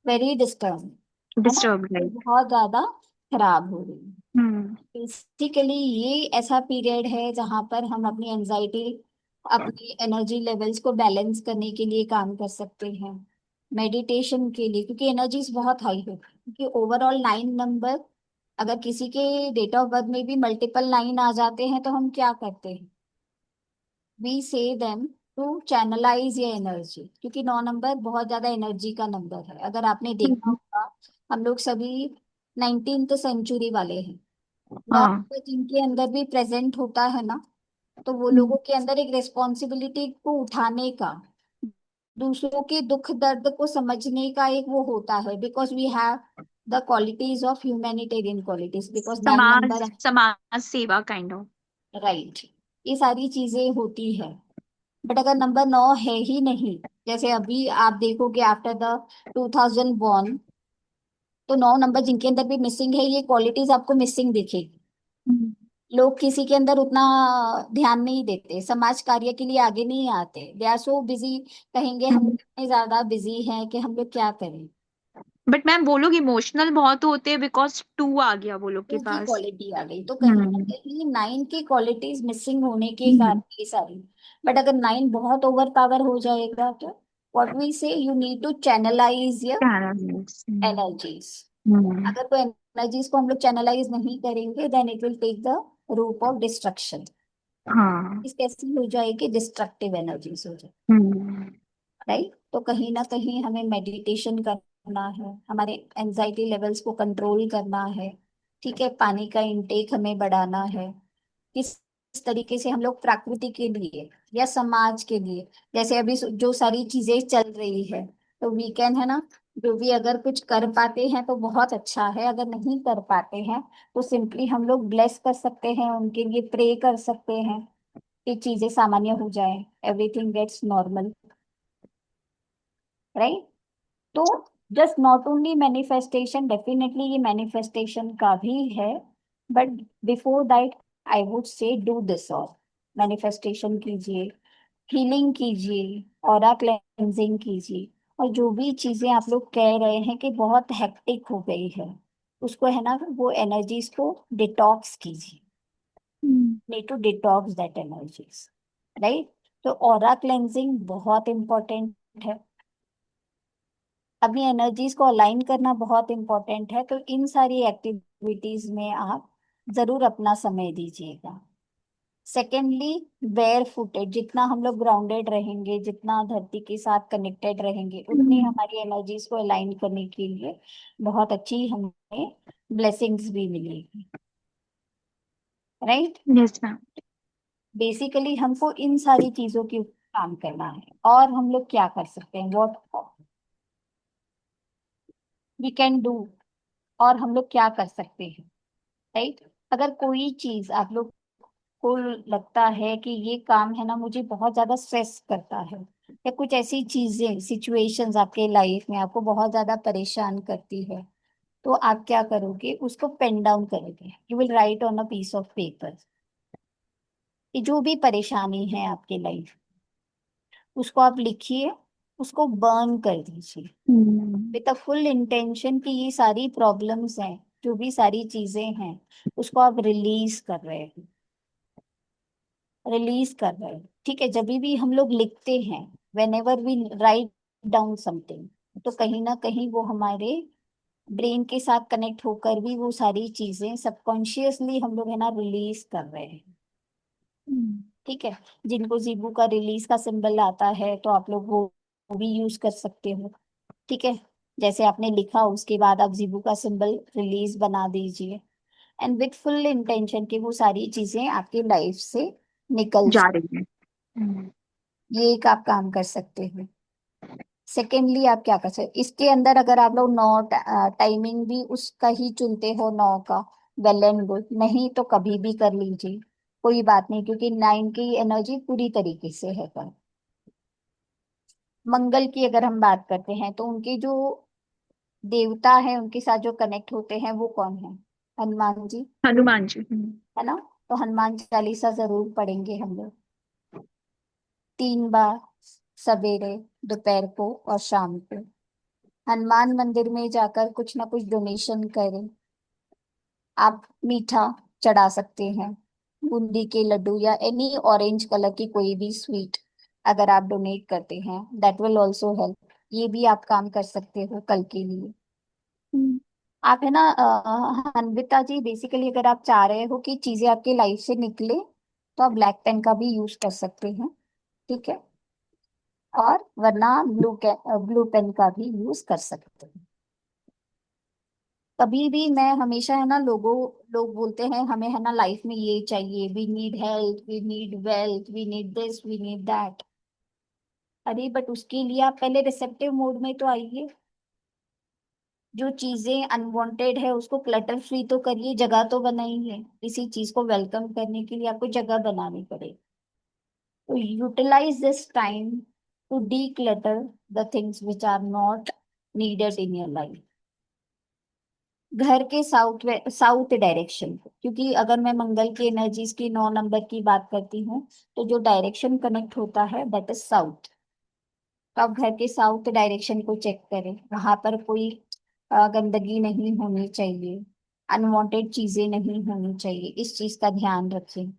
very disturb, है ना. डिस्टर्ब तो लाइक. बहुत ज्यादा खराब हो रही है. हम्म. बेसिकली ये ऐसा पीरियड है जहां पर हम अपनी एंजाइटी, अपनी एनर्जी लेवल्स को बैलेंस करने के लिए काम कर सकते हैं. मेडिटेशन के लिए, क्योंकि एनर्जीज बहुत हाई है, क्योंकि ओवरऑल 9 नंबर अगर किसी के डेट ऑफ बर्थ में भी मल्टीपल 9 आ जाते हैं तो हम क्या करते हैं? वी से देम टू चैनलाइज ये एनर्जी, क्योंकि 9 नंबर बहुत ज्यादा एनर्जी का नंबर है। अगर आपने देखा हम्म, होगा, हम लोग सभी 19th सेंचुरी वाले हैं। नौ हाँ। नंबर जिनके अंदर भी प्रेजेंट होता है ना, तो वो हम्म, लोगों के अंदर एक रिस्पॉन्सिबिलिटी को उठाने का, दूसरों के दुख दर्द को समझने का एक वो होता है, because we have the qualities of humanitarian qualities, because 9 number. समाज समाज सेवा काइंड ऑफ। राइट, ये सारी चीजें होती है। बट अगर नंबर 9 है ही नहीं, जैसे अभी आप देखोगे आफ्टर द 2000 बॉर्न, तो 9 नंबर जिनके अंदर भी मिसिंग है, ये क्वालिटीज आपको मिसिंग दिखेगी। लोग किसी के अंदर उतना ध्यान नहीं देते, समाज कार्य के लिए आगे नहीं आते, दे आर सो बिजी, कहेंगे हम इतने ज्यादा बिजी हैं कि हम लोग क्या करें। बट मैम वो लोग इमोशनल बहुत होते हैं बिकॉज 2 आ गया वो लोग के 2 की पास। क्वालिटी आ गई, तो कहीं ना हम्म। कहीं 9 की क्वालिटीज मिसिंग होने के कारण हम्म। ये सारी। बट अगर 9 बहुत ओवर पावर हो जाएगा तो what we say, you need to channelize your Parallels. Energies. Hmm. अगर कोई एनर्जीज को हम लोग चैनलाइज नहीं करेंगे, then it will take the roop of destruction. हाँ। इस कैसी हो जाएगी, डिस्ट्रक्टिव एनर्जीज हो जाएगी। हम्म। राइट, तो कहीं ना कहीं हमें मेडिटेशन करना है, हमारे एंजाइटी लेवल्स को कंट्रोल करना है। ठीक है, पानी का इंटेक हमें बढ़ाना है। किस तरीके से हम लोग प्रकृति के लिए या समाज के लिए, जैसे अभी जो सारी चीजें चल रही है, तो वीकेंड है ना, जो भी अगर कुछ कर पाते हैं तो बहुत अच्छा है, अगर नहीं कर पाते हैं तो सिंपली हम लोग ब्लेस कर सकते हैं, उनके लिए प्रे कर सकते हैं कि चीजें सामान्य हो जाए, एवरीथिंग गेट्स नॉर्मल। राइट, तो just not only manifestation, definitely ये मैनिफेस्टेशन का भी है, but before that I would say do this all. Manifestation कीजिए, हीलिंग कीजिए, ऑरा क्लेंजिंग कीजिए, और जो भी चीजें आप लोग कह रहे हैं कि बहुत हेक्टिक हो गई है, उसको है ना, वो एनर्जीज को डिटॉक्स कीजिए। Need to detox that energies. Right, तो ऑरा क्लेंजिंग बहुत इंपॉर्टेंट है, अपनी एनर्जीज को अलाइन करना बहुत इंपॉर्टेंट है। तो इन सारी एक्टिविटीज में आप जरूर अपना समय दीजिएगा। सेकेंडली, बेयर फुटेड, जितना हम लोग ग्राउंडेड रहेंगे, जितना धरती के साथ कनेक्टेड रहेंगे, उतनी हमारी एनर्जीज को अलाइन करने के लिए बहुत अच्छी हमें ब्लेसिंग्स भी मिलेगी। Right, yes ma'am. बेसिकली हमको इन सारी चीजों के ऊपर काम करना है। और हम लोग क्या कर सकते हैं, व्हाट वी कैन डू, और हम लोग क्या कर सकते हैं। राइट, अगर कोई चीज आप लोग को लगता है कि ये काम है ना, मुझे बहुत ज्यादा स्ट्रेस करता है, या कुछ ऐसी चीजें सिचुएशंस आपके लाइफ में आपको बहुत ज्यादा परेशान करती है, तो आप क्या करोगे, उसको पेन डाउन करोगे। You will write on a piece of paper कि जो भी परेशानी है आपके लाइफ, उसको आप लिखिए, उसको बर्न कर दीजिए विद द फुल इंटेंशन कि ये सारी प्रॉब्लम्स हैं, जो भी सारी चीजें हैं, उसको आप रिलीज कर रहे हैं, रिलीज कर रहे हैं। ठीक है, जब भी हम लोग लिखते हैं, whenever we write down something, तो कहीं ना कहीं वो हमारे ब्रेन के साथ कनेक्ट होकर भी वो सारी चीजें सबकॉन्शियसली हम लोग है ना रिलीज कर रहे हैं। ठीक है, जिनको जीबू का रिलीज का सिंबल आता है, तो आप लोग वो भी यूज कर सकते हो। ठीक है, जैसे आपने लिखा, उसके बाद आप जीबू का सिंबल रिलीज बना दीजिए, एंड विथ फुल इंटेंशन कि वो सारी चीजें आपकी लाइफ से निकल जा जाए। रही है। ये एक आप काम कर सकते हो। सेकेंडली, आप क्या कर सकते, इसके अंदर अगर आप लोग 9 टाइमिंग भी उसका ही चुनते हो, 9 का, वेल एंड गुड, नहीं तो कभी भी कर लीजिए, कोई बात नहीं, क्योंकि 9 की एनर्जी पूरी तरीके से है पर। मंगल की अगर हम बात करते हैं, तो उनके जो देवता है, उनके साथ जो कनेक्ट होते हैं, वो कौन है, हनुमान जी, हनुमान जी। है ना। तो हनुमान चालीसा जरूर पढ़ेंगे हम लोग 3 बार, सवेरे, दोपहर को और शाम को। हनुमान मंदिर में जाकर कुछ ना कुछ डोनेशन करें। आप मीठा चढ़ा सकते हैं, बूंदी के लड्डू या एनी ऑरेंज कलर की कोई भी स्वीट, अगर आप डोनेट करते हैं, दैट विल ऑल्सो हेल्प। ये भी आप काम कर सकते हो कल के लिए। आप है ना अन्विता जी, बेसिकली अगर आप चाह रहे हो कि चीजें आपकी लाइफ से निकले तो आप ब्लैक पेन का भी यूज कर सकते हैं, ठीक है। और वरना ब्लू पेन का भी यूज कर सकते हैं। कभी भी मैं हमेशा है ना, लोग बोलते हैं हमें है ना लाइफ में ये चाहिए, we need health, we need wealth, we need this, we need that. अरे बट उसके लिए आप पहले रिसेप्टिव मोड में तो आइए। जो चीजें अनवांटेड है उसको क्लटर फ्री तो करिए, जगह तो बनाइए। किसी चीज को वेलकम करने के लिए आपको जगह बनानी पड़ेगी। तो utilize this time to declutter the things which are not needed in your life. घर के साउथ डायरेक्शन को, क्योंकि अगर मैं मंगल की एनर्जीज की 9 नंबर की बात करती हूँ तो जो डायरेक्शन कनेक्ट होता है दैट इज साउथ। तो आप घर के साउथ डायरेक्शन को चेक करें, वहां पर कोई गंदगी नहीं होनी चाहिए, अनवांटेड चीजें नहीं होनी चाहिए, इस चीज का ध्यान रखें।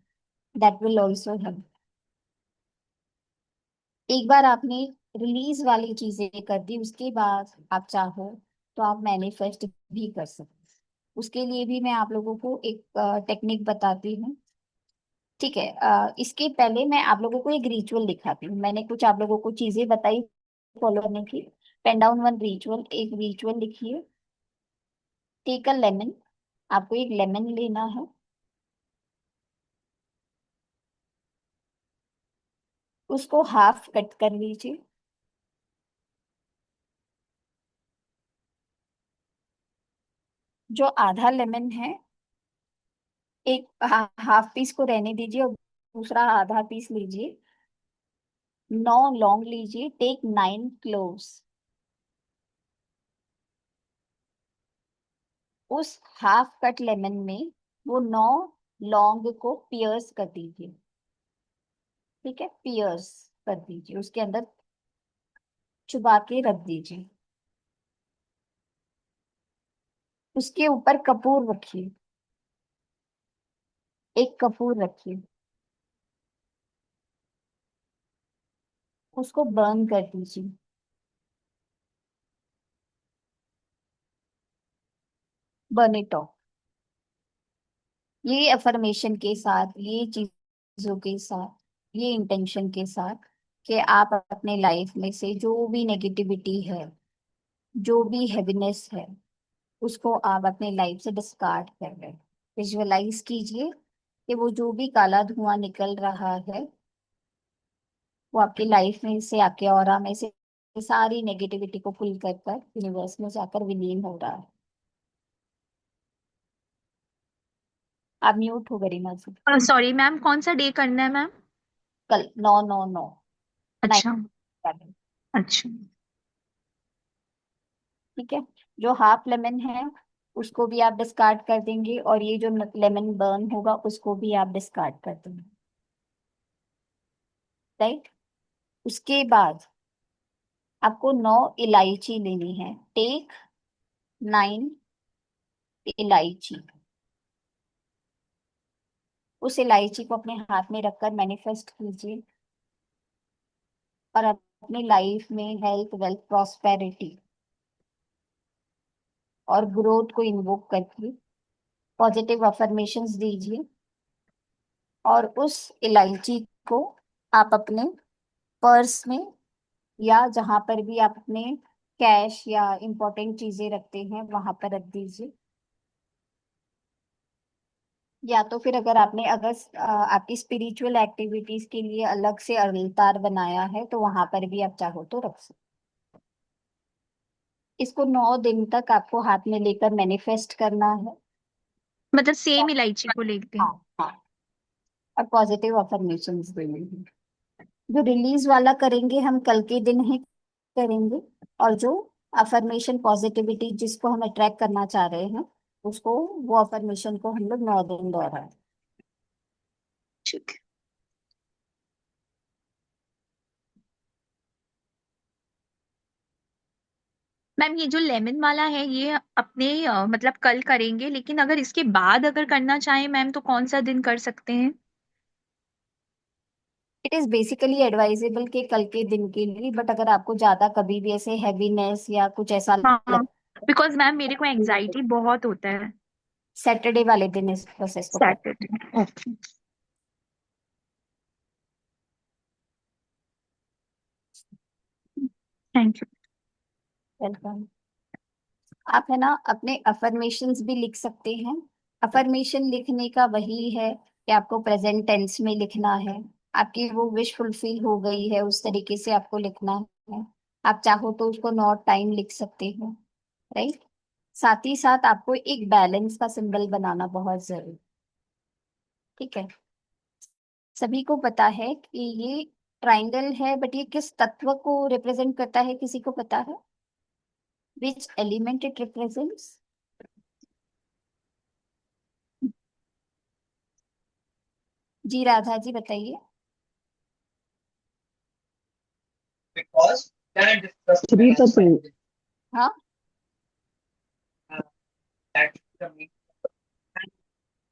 That will also help. एक बार आपने रिलीज वाली चीजें कर दी, उसके बाद आप चाहो तो आप मैनिफेस्ट भी कर सकते हैं। उसके लिए भी मैं आप लोगों को एक टेक्निक बताती हूँ, ठीक है। इसके पहले मैं आप लोगों को एक रिचुअल दिखाती हूँ। मैंने कुछ आप लोगों को चीजें बताई फॉलो करने की। पेन डाउन वन रिचुअल, एक रिचुअल लिखिए। टेक अ लेमन, आपको एक लेमन लेना है। उसको हाफ कट कर लीजिए। जो आधा लेमन है, एक हाफ पीस को रहने दीजिए और दूसरा आधा पीस लीजिए। 9 लौंग लीजिए। Take 9 cloves. उस हाफ कट लेमन में वो 9 लौंग को पियर्स कर दीजिए, ठीक है। पियर्स कर दीजिए, उसके अंदर चुबा के रख दीजिए। उसके ऊपर कपूर रखिए, एक कपूर रखिए। उसको बर्न कर दीजिए। Burn it of. ये अफर्मेशन के साथ, ये चीजों के साथ, ये इंटेंशन के साथ कि आप अपने लाइफ में से जो भी नेगेटिविटी है, जो भी हैवीनेस है, उसको आप अपने लाइफ से डिस्कार्ड कर रहे हैं। विजुअलाइज कीजिए कि वो जो भी काला धुआं निकल रहा है वो आपकी लाइफ में से, आपके ऑरा में से सारी नेगेटिविटी को पुल कर कर यूनिवर्स में जाकर विलीन हो रहा है। आप म्यूट हो गरिमा जी। सॉरी मैम, कौन सा डे करना है मैम? कल 9 9 9 अच्छा। 9। अच्छा। ठीक है। जो हाफ लेमन है उसको भी आप डिस्कार्ड कर देंगे, और ये जो लेमन बर्न होगा उसको भी आप डिस्कार्ड कर देंगे, राइट। उसके बाद आपको 9 इलायची लेनी है। टेक 9 इलायची। उस इलायची को अपने हाथ में रखकर मैनिफेस्ट कीजिए और अपनी लाइफ में हेल्थ, वेल्थ, प्रॉस्पेरिटी और ग्रोथ को इन्वोक करके पॉजिटिव अफर्मेशंस दीजिए। और उस इलायची को आप अपने पर्स में या जहां पर भी आप अपने कैश या इंपॉर्टेंट चीजें रखते हैं वहां पर रख दीजिए। या तो फिर आपकी स्पिरिचुअल एक्टिविटीज के लिए अलग से अल्तार बनाया है तो वहां पर भी आप चाहो तो रख सकते। इसको 9 दिन तक आपको हाथ में लेकर मैनिफेस्ट करना है। मतलब सेम इलायची को लेके? हाँ हाँ। और पॉजिटिव अफर्मेशंस देने हैं। जो रिलीज वाला करेंगे हम कल के दिन ही करेंगे, और जो अफर्मेशन पॉजिटिविटी जिसको हम अट्रैक्ट करना चाह रहे हैं उसको, वो अफर्मेशन को हम लोग 9 दिन दोहराएं। ठीक है मैम। ये जो लेमन वाला है ये अपने मतलब कल करेंगे, लेकिन अगर इसके बाद अगर करना चाहें मैम तो कौन सा दिन कर सकते हैं? इट इज बेसिकली एडवाइजेबल के कल के दिन के लिए, बट अगर आपको ज्यादा कभी भी ऐसे हैवीनेस या कुछ ऐसा हाँ। बिकॉज मैम मेरे को एंजाइटी बहुत होता है सैटरडे वाले दिन इस प्रोसेस को कर। Saturday. Okay, thank you. Welcome. आप है ना अपने अफर्मेशंस भी लिख सकते हैं। अफर्मेशन लिखने का वही है कि आपको प्रेजेंट टेंस में लिखना है। आपकी वो विश फुलफिल हो गई है उस तरीके से आपको लिखना है। आप चाहो तो उसको नॉट टाइम लिख सकते हो, राइट। साथ ही साथ आपको एक बैलेंस का सिंबल बनाना बहुत जरूरी, ठीक है। सभी को पता है कि ये ट्राइंगल है, बट ये किस तत्व को रिप्रेजेंट करता है, किसी को पता है? Which element it represents? जी राधा जी बताइए। 3%. हाँ,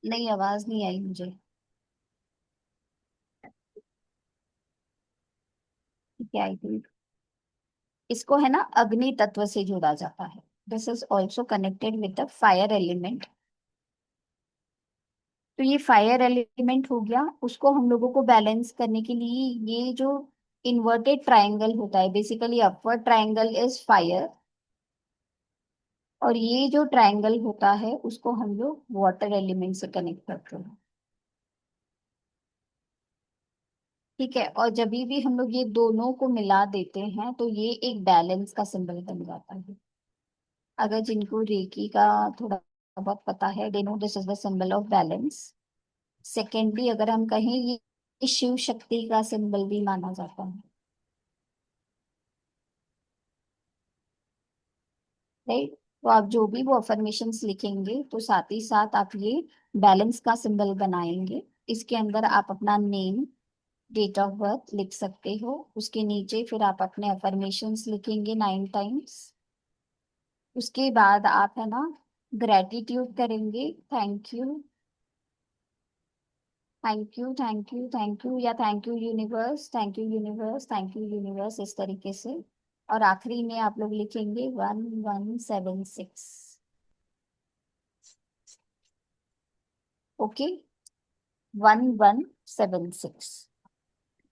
नहीं आवाज नहीं आई मुझे। ठीक है, आई थिंक इसको है ना अग्नि तत्व से जोड़ा जाता है। This is also connected with the fire element. तो ये फायर एलिमेंट हो गया, उसको हम लोगों को बैलेंस करने के लिए ये जो इन्वर्टेड ट्रायंगल होता है, basically upward triangle is fire, और ये जो ट्रायंगल होता है उसको हम लोग वाटर एलिमेंट से कनेक्ट करते हैं, ठीक है। और जब भी हम लोग ये दोनों को मिला देते हैं तो ये एक बैलेंस का सिंबल बन जाता है। अगर जिनको रेकी का थोड़ा बहुत पता है, they know this is the symbol of balance. Secondly अगर हम कहें, ये शिव शक्ति का सिंबल भी माना जाता है, राइट। तो आप जो भी वो अफर्मेशंस लिखेंगे तो साथ ही साथ आप ये बैलेंस का सिंबल बनाएंगे। इसके अंदर आप अपना नेम, डेट ऑफ बर्थ लिख सकते हो। उसके नीचे फिर आप अपने अफर्मेशंस लिखेंगे 9 टाइम्स। उसके बाद आप है ना ग्रेटिट्यूड करेंगे, thank you, thank you, thank you, thank you, या thank you universe, thank you universe, thank you universe, इस तरीके से। और आखिरी में आप लोग लिखेंगे 1176। ओके, 1176।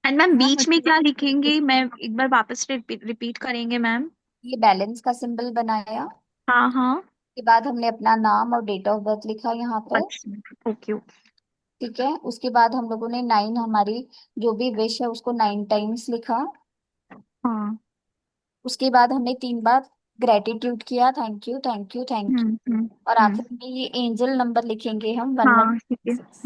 एंड मैम मैम बीच में क्या लिखेंगे, मैं एक बार वापस रिपीट करेंगे मैम? ये बैलेंस का सिंबल बनाया, हाँ हाँ। के बाद हमने अपना नाम और डेट ऑफ बर्थ लिखा यहाँ पर, अच्छा, ओके ओके। ठीक है। उसके बाद हम लोगों ने 9, हमारी जो भी विश है उसको 9 टाइम्स लिखा। हाँ। उसके बाद हमने 3 बार ग्रेटिट्यूड किया, thank you, thank you, thank you. और हम्म। आखिर में ये एंजल नंबर लिखेंगे हम, वन वन हाँ ठीक है। सिक्स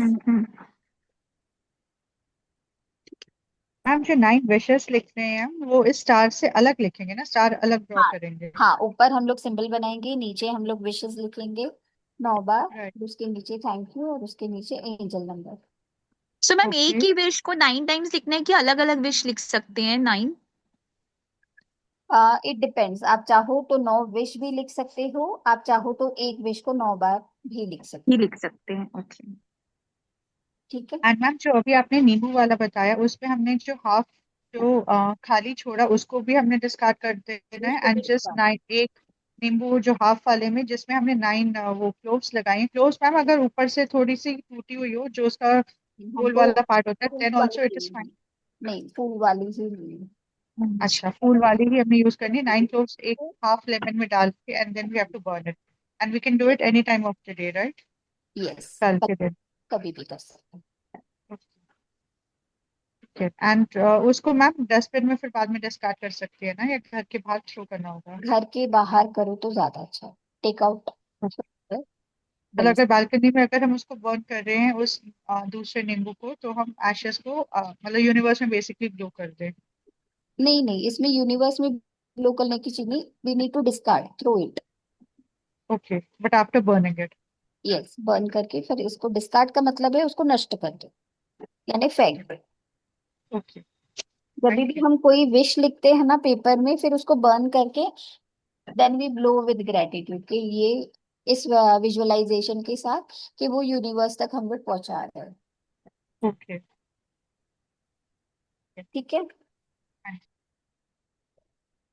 मैम जो 9 विशेस लिख रहे हैं हम वो इस स्टार से अलग लिखेंगे ना, स्टार अलग ड्रॉ हाँ करेंगे? हाँ, ऊपर हम लोग सिंबल बनाएंगे, नीचे हम लोग विशेस लिखेंगे 9 बार, राइट। फिर उसके नीचे थैंक यू और उसके नीचे angel number. So ma'am okay. एक ही विश को 9 टाइम्स लिखना है कि अलग अलग विश लिख सकते हैं 9? इट डिपेंड्स, आप चाहो तो 9 विश भी लिख सकते हो, आप चाहो तो एक विश को 9 बार भी लिख सकते ये हो, लिख सकते हैं, ओके। ठीक है। एंड मैम जो अभी आपने नींबू वाला बताया उस पे हमने जो हाफ जो खाली छोड़ा उसको भी हमने डिस्कार्ड कर देना है, उसको एंड भी जस्ट निकाल, 9 एक नींबू जो हाफ वाले में जिसमें हमने 9 वो क्लोव्स लगाए हैं। क्लोव्स मैम अगर ऊपर से थोड़ी सी टूटी हुई हो जो उसका गोल हमको वाला पार्ट होता है फूल देन वाली ऑल्सो इट इज चाहिए, फाइन। नहीं फूल वाली ही नहीं। अच्छा, फूल वाली ही हमें यूज करनी है। 9 क्लोव्स एक हाफ लेमन में डाल के and then we have to burn it, and we can do it any time of the day, right? Yes, कल के दिन। कभी भी कर सकते हैं। एंड उसको मैम डस्टबिन में फिर बाद में डिस्कार्ड कर सकती है ना, या घर के बाहर थ्रो करना होगा? घर के बाहर करो तो ज्यादा अच्छा, टेक आउट मतलब बन अगर बालकनी में अगर हम उसको बर्न कर रहे हैं उस दूसरे नींबू को, तो हम एशेस को मतलब यूनिवर्स में बेसिकली ब्लो कर दें? नहीं नहीं, इसमें यूनिवर्स में लोकल नहीं की चीज नहीं, we need to discard, throw it. Okay, but after burning it? Yes, burn करके फिर इसको डिस्कार्ड का मतलब है उसको नष्ट कर दो, यानी फेंक दो। ओके, जब थैंक भी यू। हम कोई विश लिखते हैं ना पेपर में, फिर उसको बर्न करके then we blow with gratitude कि ये इस विजुअलाइजेशन के साथ कि वो यूनिवर्स तक हम लोग पहुंचा रहे हैं, ओके। ठीक है।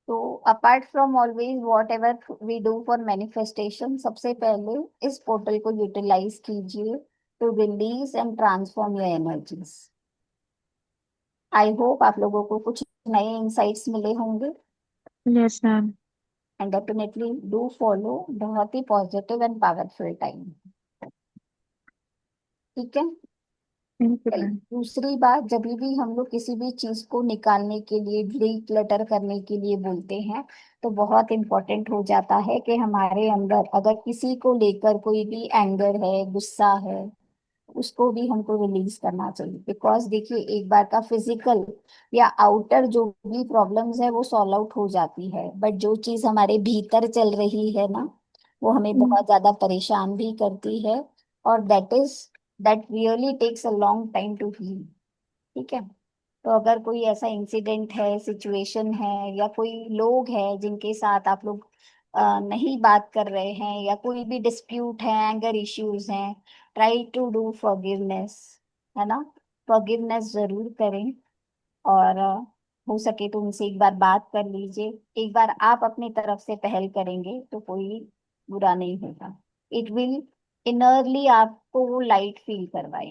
तो apart from always whatever we do for manifestation, सबसे पहले इस पोर्टल को यूटिलाइज कीजिए to release and transform your energies. I hope आप लोगों को कुछ नए इंसाइट्स मिले होंगे, Yes, ma'am. And definitely do follow. बहुत ही पॉजिटिव एंड पावरफुल टाइम, ठीक है। Thank you, चलिए, ma'am. दूसरी बात, जब भी हम लोग किसी भी चीज को निकालने के लिए, डिक्लटर करने के लिए बोलते हैं, तो बहुत इंपॉर्टेंट हो जाता है कि हमारे अंदर अगर किसी को लेकर कोई भी एंगर है, गुस्सा है, उसको भी हमको रिलीज करना चाहिए। बिकॉज देखिए, एक बार का फिजिकल या आउटर जो भी प्रॉब्लम्स है वो सॉल्व आउट हो जाती है, बट जो चीज हमारे भीतर चल रही है ना, वो हमें बहुत ज्यादा परेशान भी करती है, और that really takes a long time to heal, ठीक है। तो अगर कोई ऐसा इंसिडेंट है, सिचुएशन है, या कोई लोग हैं जिनके साथ आप लोग नहीं बात कर रहे हैं, या कोई भी डिस्प्यूट है, एंगर इश्यूज हैं, ट्राई टू डू फॉरगिवनेस, है ना। फॉरगिवनेस जरूर करें, और हो सके तो उनसे एक बार बात कर लीजिए। एक बार आप अपनी तरफ से पहल करेंगे तो कोई बुरा नहीं होगा। इट विल इनरली आपको वो लाइट फील करवाए,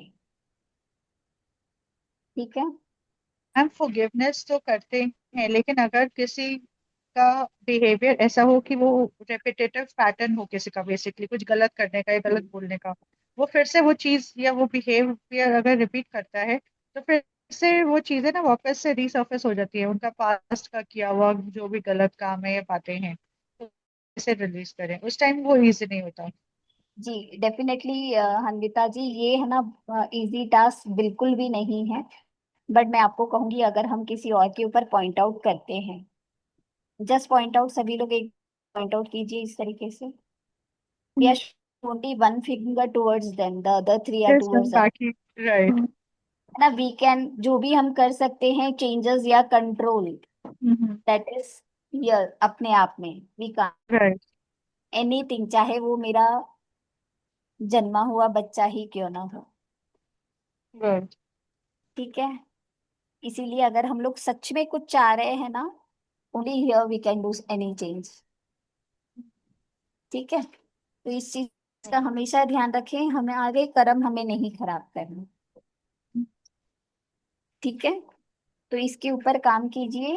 ठीक है। हम फॉरगिवनेस तो करते हैं, लेकिन अगर किसी का बिहेवियर ऐसा हो कि वो रेपिटेटिव पैटर्न हो, किसी का बेसिकली कुछ गलत करने का या गलत बोलने का, वो फिर से वो चीज या वो बिहेवियर अगर रिपीट करता है, तो फिर से वो चीजें ना वापस से रीसर्फेस हो जाती है, उनका पास्ट का किया हुआ जो भी गलत काम है या बातें हैं, तो इसे रिलीज करें, उस टाइम वो इजी नहीं होता। जी डेफिनेटली हन्विता जी, ये है ना, इजी टास्क बिल्कुल भी नहीं है। बट मैं आपको कहूंगी, अगर हम किसी और के ऊपर पॉइंट आउट करते हैं, जस्ट पॉइंट आउट, सभी लोग एक पॉइंट आउट कीजिए इस तरीके से, we are only one finger towards them, the other three are Yes, ma'am. Towards us, बाकी राइट। है ना। वी कैन, जो भी हम कर सकते हैं चेंजेस या कंट्रोल, दैट इज हियर अपने आप में। We can write. एनीथिंग, चाहे वो मेरा जन्मा हुआ बच्चा ही क्यों ना हो, राइट। ठीक है। इसीलिए अगर हम लोग सच में कुछ चाह रहे हैं ना, only here we can do any change, ठीक है। तो इस चीज का हमेशा ध्यान रखें, हमें आगे कर्म हमें नहीं खराब करना, ठीक है। तो इसके ऊपर काम कीजिए।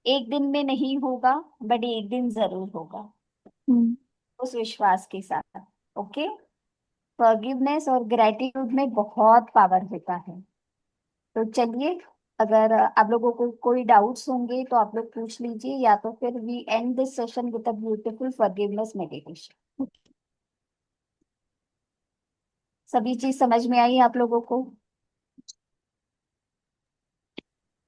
एक दिन में नहीं होगा, बट एक दिन जरूर होगा, उस विश्वास के साथ, ओके। फॉरगिवनेस और ग्रेटिट्यूड में बहुत पावर होता है। तो चलिए, अगर आप लोगों को कोई डाउट्स होंगे तो आप लोग पूछ लीजिए, या तो फिर we end this session with a beautiful forgiveness meditation. सभी चीज समझ में आई आप लोगों को?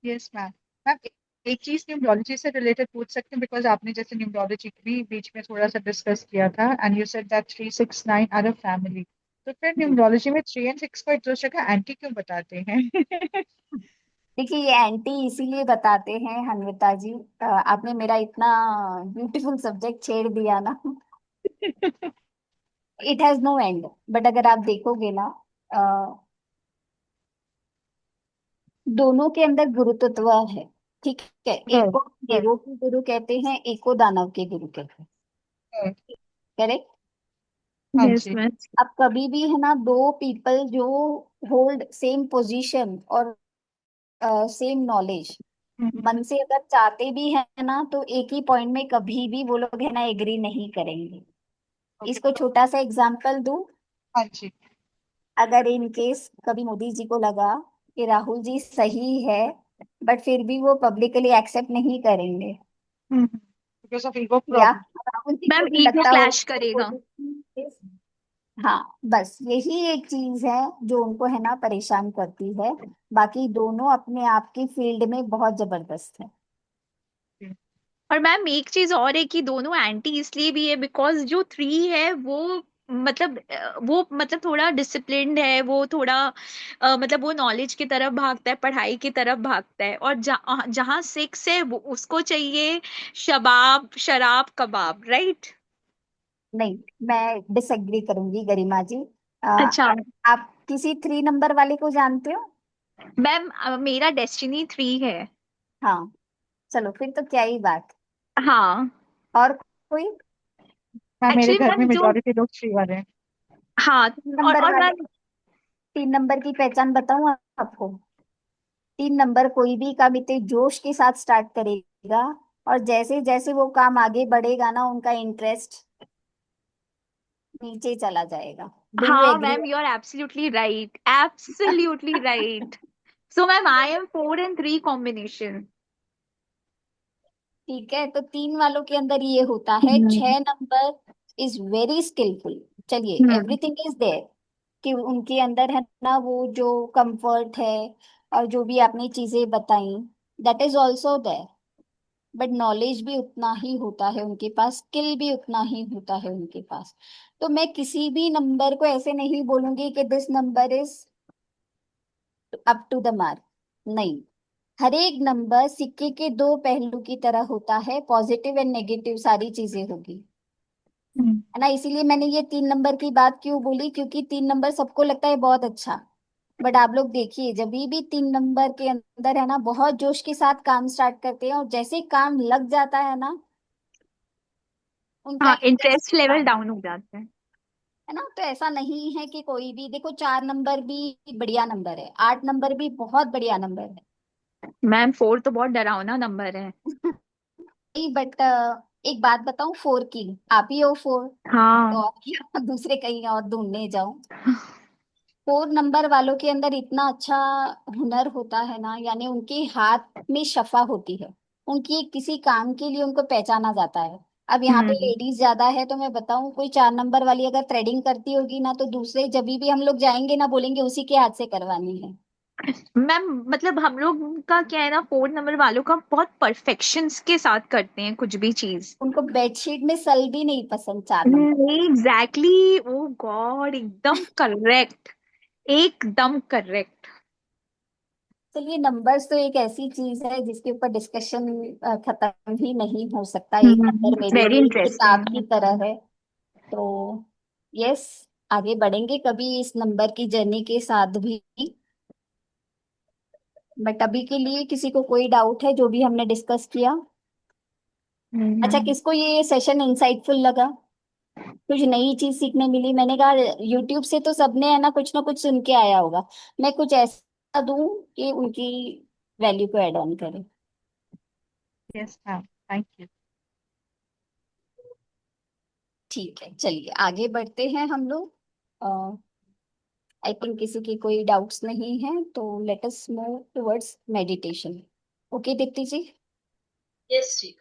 Yes ma'am. मैम, एक चीज न्यूमरोलॉजी से रिलेटेड पूछ सकते हैं, बिकॉज आपने जैसे न्यूमरोलॉजी भी बीच में थोड़ा सा डिस्कस किया था, and you said that 369 are a family, तो फिर न्यूमरोलॉजी में 3 और 6 को एक दूसरे का एंटी क्यों बताते हैं? देखिए, ये एंटी इसीलिए बताते हैं हन्विता जी, आपने मेरा इतना ब्यूटीफुल सब्जेक्ट छेड़ दिया ना। It has no end, but अगर आप देखोगे ना, अ, दोनों के अंदर गुरुत्व है, ठीक है। एक राइट। को राइट। देवों के गुरु कहते हैं, एक को दानव के गुरु कहते हैं, राइट। करेक्ट। हाँ Yes, जी। ma'am. अब कभी भी है ना, दो पीपल जो होल्ड सेम पोजीशन और सेम नॉलेज, मन से अगर चाहते भी है ना, तो एक ही पॉइंट में कभी भी वो लोग है ना एग्री नहीं करेंगे। ओके। इसको छोटा सा एग्जांपल दूं, हाँ जी। अगर इन केस कभी मोदी जी को लगा कि राहुल जी सही है, बट फिर भी वो पब्लिकली एक्सेप्ट नहीं करेंगे, बिकॉज ऑफ ईगो या प्रॉब्लम। राहुल जी को मैम भी ईगो लगता क्लैश होगा करेगा. हाँ, बस यही एक चीज है जो उनको है ना परेशान करती है। बाकी दोनों अपने आप की फील्ड में बहुत जबरदस्त है। और मैम एक चीज और है कि दोनों एंटी इसलिए भी है बिकॉज जो 3 है वो मतलब थोड़ा डिसिप्लिन्ड है, वो थोड़ा मतलब वो नॉलेज की तरफ भागता है, पढ़ाई की तरफ भागता है, और जहाँ 6 है वो उसको चाहिए शबाब शराब कबाब, राइट? नहीं, मैं डिसएग्री करूंगी गरिमा जी। अच्छा आप किसी 3 नंबर वाले को जानते हो? मैम, मेरा डेस्टिनी 3 है. हाँ, चलो फिर तो क्या ही बात। हाँ और कोई मैम मेरे एक्चुअली घर में मैम जो मेजोरिटी लोग 3 वाले हैं। हाँ नंबर और वाले मैम 3 नंबर की पहचान बताऊं आपको। 3 नंबर कोई भी काम इतने जोश के साथ स्टार्ट करेगा, और जैसे जैसे वो काम आगे बढ़ेगा ना, उनका इंटरेस्ट नीचे चला जाएगा। डू यू हाँ agree? Ma'am you are absolutely right. So ma'am I am 4 and 3 combination. ठीक है, तो 3 वालों के अंदर ये होता है। हम्म 6 नंबर इज वेरी स्किलफुल। चलिए, हम्म एवरीथिंग इज देयर कि उनके अंदर है ना वो जो कंफर्ट है, और जो भी आपने चीजें बताई, that is also there. But knowledge भी उतना ही होता है उनके पास, स्किल भी उतना ही होता है उनके पास। तो मैं किसी भी नंबर को ऐसे नहीं बोलूंगी कि this number is up to the mark. नहीं, हर एक नंबर सिक्के के दो पहलू की तरह होता है, पॉजिटिव एंड नेगेटिव सारी चीजें होगी, हम्म। है ना। इसीलिए मैंने ये 3 नंबर की बात क्यों बोली, क्योंकि 3 नंबर सबको लगता है बहुत अच्छा, बट आप लोग देखिए, जब भी 3 नंबर के अंदर है ना बहुत जोश के साथ काम स्टार्ट करते हैं, और जैसे ही काम लग जाता है ना, उनका हाँ interest interest level down, down हो जाता है। है ना। तो ऐसा नहीं है कि कोई भी, देखो 4 नंबर भी बढ़िया नंबर है, 8 नंबर भी बहुत बढ़िया नंबर मैम 4 तो बहुत डरावना नंबर है। है। बट एक बात बताऊं, 4 की आप ही हो 4, तो हाँ और क्या दूसरे कहीं और ढूंढने जाओ। 4 नंबर वालों के अंदर इतना अच्छा हुनर होता है ना, यानी उनके हाथ में शफा होती है, उनकी किसी काम के लिए उनको पहचाना जाता है। अब यहाँ पे हम्म लेडीज ज्यादा है, तो मैं बताऊं, कोई 4 नंबर वाली अगर थ्रेडिंग करती होगी ना, तो दूसरे जब भी हम लोग जाएंगे ना, बोलेंगे उसी के हाथ से करवानी है। मैम मतलब हम लोग का क्या है ना, 4 नंबर वालों का बहुत परफेक्शंस के साथ करते हैं कुछ भी चीज। उनको बेडशीट में सल भी नहीं पसंद 4 नंबर। एग्जैक्टली ओ गॉड एकदम करेक्ट। एकदम करेक्ट। चलिए, नंबर्स तो एक ऐसी चीज है जिसके ऊपर डिस्कशन खत्म ही नहीं हो सकता। एक नंबर मेरे वेरी लिए एक किताब इंटरेस्टिंग। की तरह है। तो यस, आगे बढ़ेंगे कभी इस नंबर की जर्नी के साथ भी। बट अभी के लिए किसी को कोई डाउट है जो भी हमने डिस्कस किया? अच्छा, किसको ये सेशन इंसाइटफुल लगा, कुछ नई चीज सीखने मिली? मैंने कहा यूट्यूब से तो सबने है ना कुछ सुन के आया होगा, मैं कुछ ऐसा दूं कि उनकी वैल्यू को ऐड ऑन करे। Yes ma'am, thank you. ठीक है, चलिए आगे बढ़ते हैं हम लोग। आई थिंक किसी की कोई डाउट्स नहीं है, तो let us move towards meditation. Okay Deepti ji. Yes ji.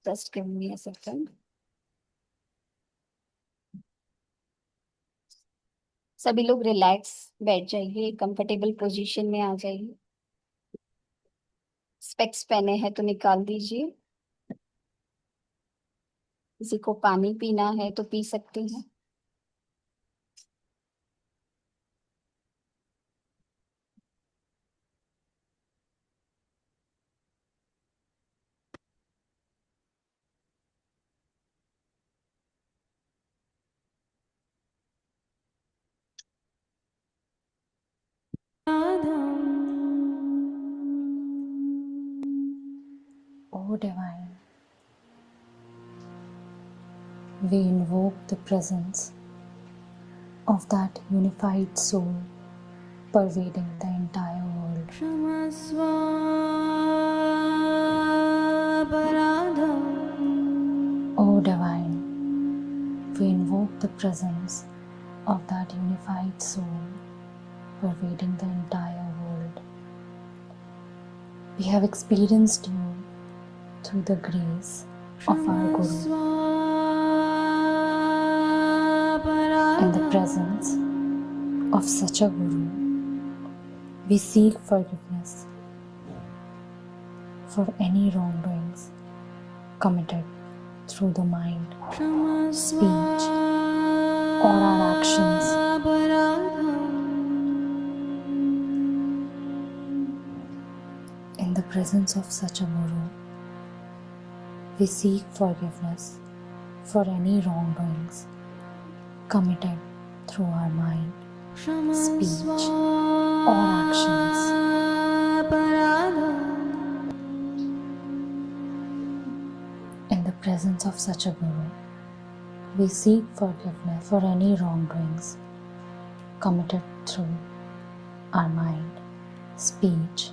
Just give me a second. सभी लोग रिलैक्स बैठ जाइए, कंफर्टेबल पोजीशन में आ जाइए। स्पेक्स पहने हैं तो निकाल दीजिए। किसी को पानी पीना है तो पी सकते हैं। O Divine, we invoke the presence of that unified soul pervading the entire world. O Divine, we invoke the presence of that unified soul pervading the entire world. We have experienced you through the grace of our Guru. In the presence of such a Guru, we seek forgiveness for any wrongdoings committed through the mind, speech, or our actions. In the presence of such a Guru, we seek forgiveness for any wrongdoings committed through our mind, speech, or actions. In the presence of such a guru, we seek forgiveness for any wrongdoings committed through our mind, speech,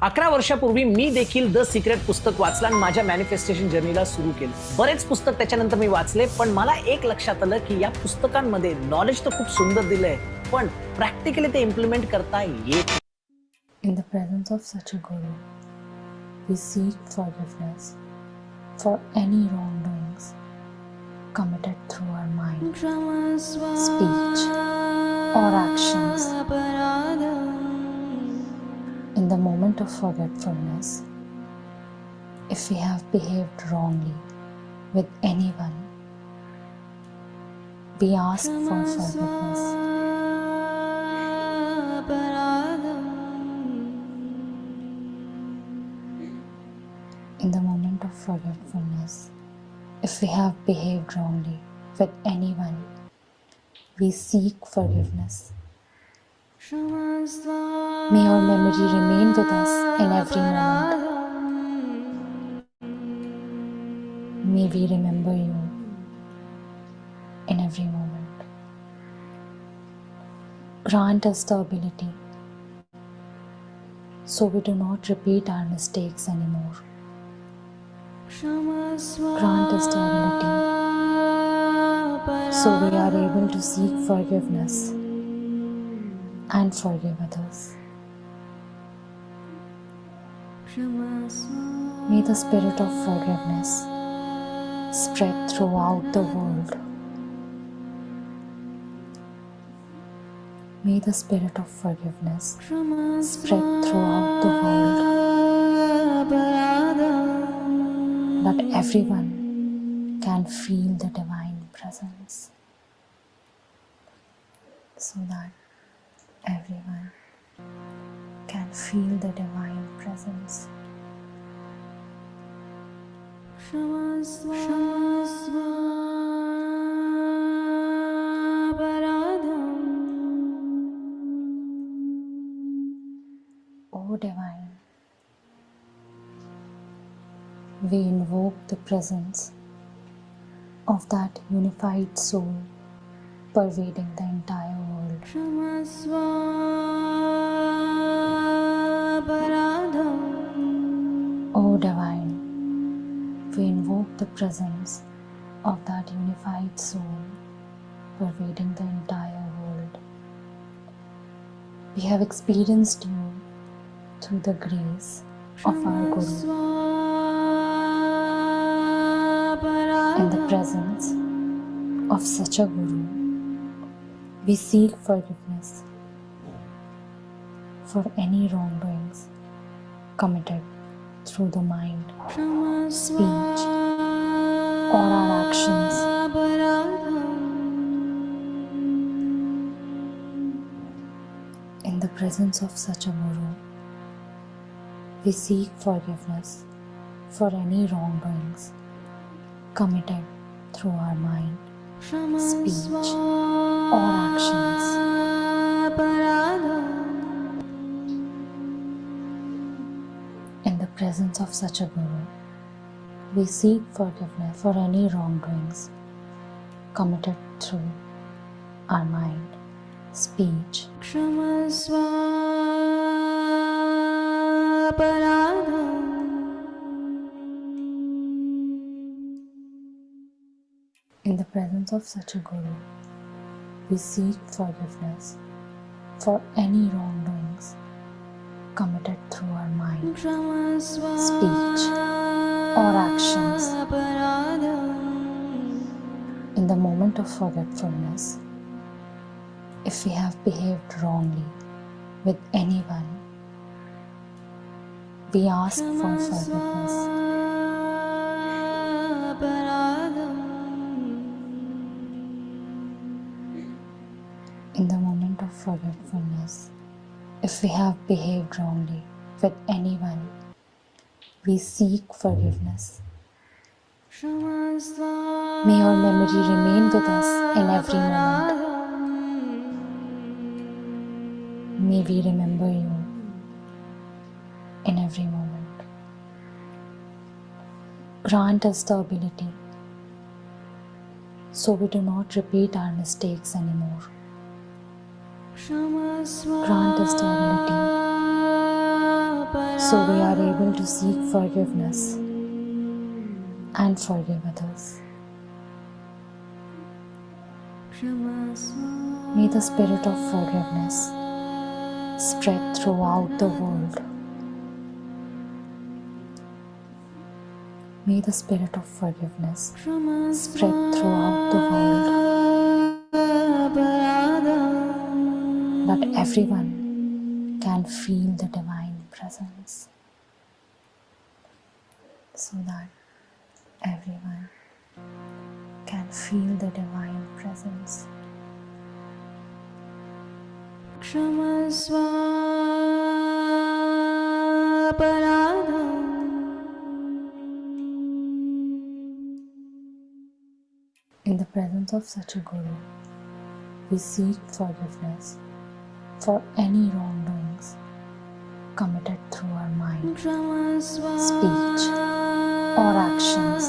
अकरा वर्षापूर्वी मी देखील the secret पुस्तक वाचलं आणि माझ्या manifestation जर्नीला सुरू केलं. बरेच पुस्तक त्याच्यानंतर मी वाचले, पण मला एक लक्षात आलं की या पुस्तकांमध्ये नॉलेज तर खूप सुंदर दिलंय, पण प्रॅक्टिकली ते इम्प्लिमेंट करता येत. In the presence of such a guru, we seek forgiveness for any wrongdoings committed through our mind, speech, or actions. In the moment of forgetfulness, if we have behaved wrongly with anyone, we ask for forgiveness. In the moment of forgetfulness, if we have behaved wrongly with anyone, we seek forgiveness. May your memory remain with us in every moment. May we remember you in every moment. Grant us the ability so we do not repeat our mistakes anymore. Grant us the ability so we are able to seek forgiveness and forgive others. May the spirit of forgiveness spread throughout the world. May the spirit of forgiveness spread throughout the world, that everyone can feel the divine presence, so that everyone can feel the divine presence. O Divine, we invoke the presence of that unified soul pervading the entire world. O Divine, we invoke the presence of that unified soul pervading the entire world. We have experienced you through the grace of our Guru. In the presence of such a Guru, we seek forgiveness for any wrongdoings committed through the mind, speech, or our actions. In the presence of such a Guru, we seek forgiveness for any wrongdoings committed through our mind, speech, or actions. In the presence of such a Guru, we seek forgiveness for any wrongdoings committed through our mind, speech, in the presence of such a Guru, we seek forgiveness for any wrongdoings committed through our mind, speech, or actions. In the moment of forgetfulness, if we have behaved wrongly with anyone, we ask for forgiveness. In the moment of forgetfulness, if we have behaved wrongly with anyone, We seek forgiveness. May your memory remain with us in every moment. May we remember you in every moment. Grant us the ability so we do not repeat our mistakes anymore. Grant us the ability so we are able to seek forgiveness and forgive others. May the spirit of forgiveness spread throughout the world. May the spirit of forgiveness spread throughout the world, that everyone can feel the divine presence, so that everyone can feel the divine presence. In the presence of such a Guru, we seek forgiveness for any wrongdoings committed through our mind, speech, or actions.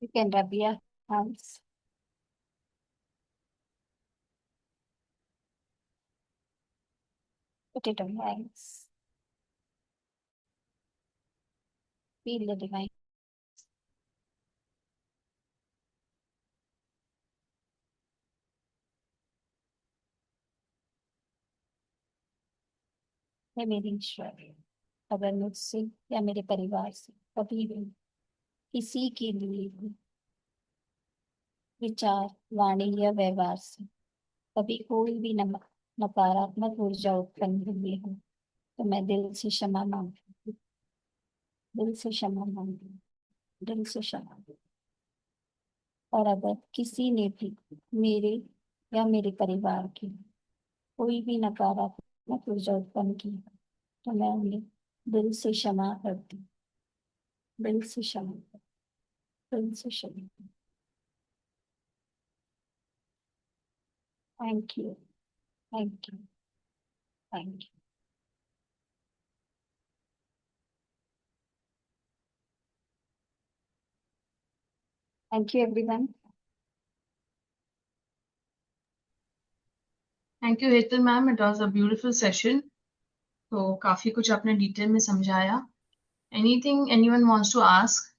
You can rub your hands. Put it on your eyes. Feel the divine. है मेरी ईश्वर, अगर मुझसे या मेरे परिवार से कभी भी किसी के लिए भी विचार, वाणी या व्यवहार से कभी कोई भी नकारात्मक ऊर्जा उत्पन्न हुई हो, तो मैं दिल से क्षमा मांगती हूँ, दिल से क्षमा मांगती हूँ, दिल से क्षमा। और अगर किसी ने भी मेरे या मेरे परिवार की कोई भी नकारात्मक ऊर्जा उत्पन्न की है, तो मैं उन्हें दिल से क्षमा करती हूँ, दिल से क्षमा, दिल से क्षमा। Thank you, thank you, thank you. Thank you everyone. Thank you Hetal ma'am, it was a beautiful session. तो काफी कुछ आपने डिटेल में समझाया। Anything anyone wants to ask?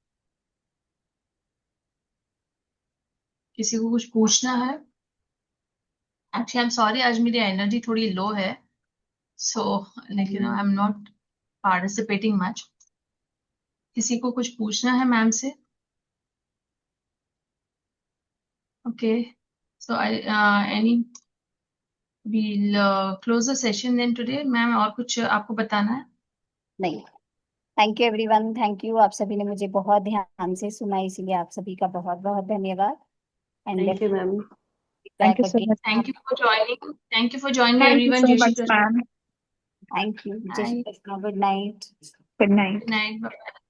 किसी को कुछ पूछना है? एक्चुअली आई एम सॉरी, आज मेरी एनर्जी थोड़ी लो है, सो लेकिन I am not participating much. किसी को कुछ पूछना है मैम से? Okay, so I any we'll close the session then today. Ma'am और कुछ आपको बताना है? नहीं, thank you everyone, thank you. आप सभी ने मुझे बहुत ध्यान से सुना, इसीलिए आप सभी का बहुत बहुत धन्यवाद। Thank you ma'am. Thank you so much. Thank you for joining. Thank you for joining Thank you everyone. so Jai Shri much, Krishna. ma'am. Thank you. Jai Shri Krishna. Good night. Good night. Good night. Bye.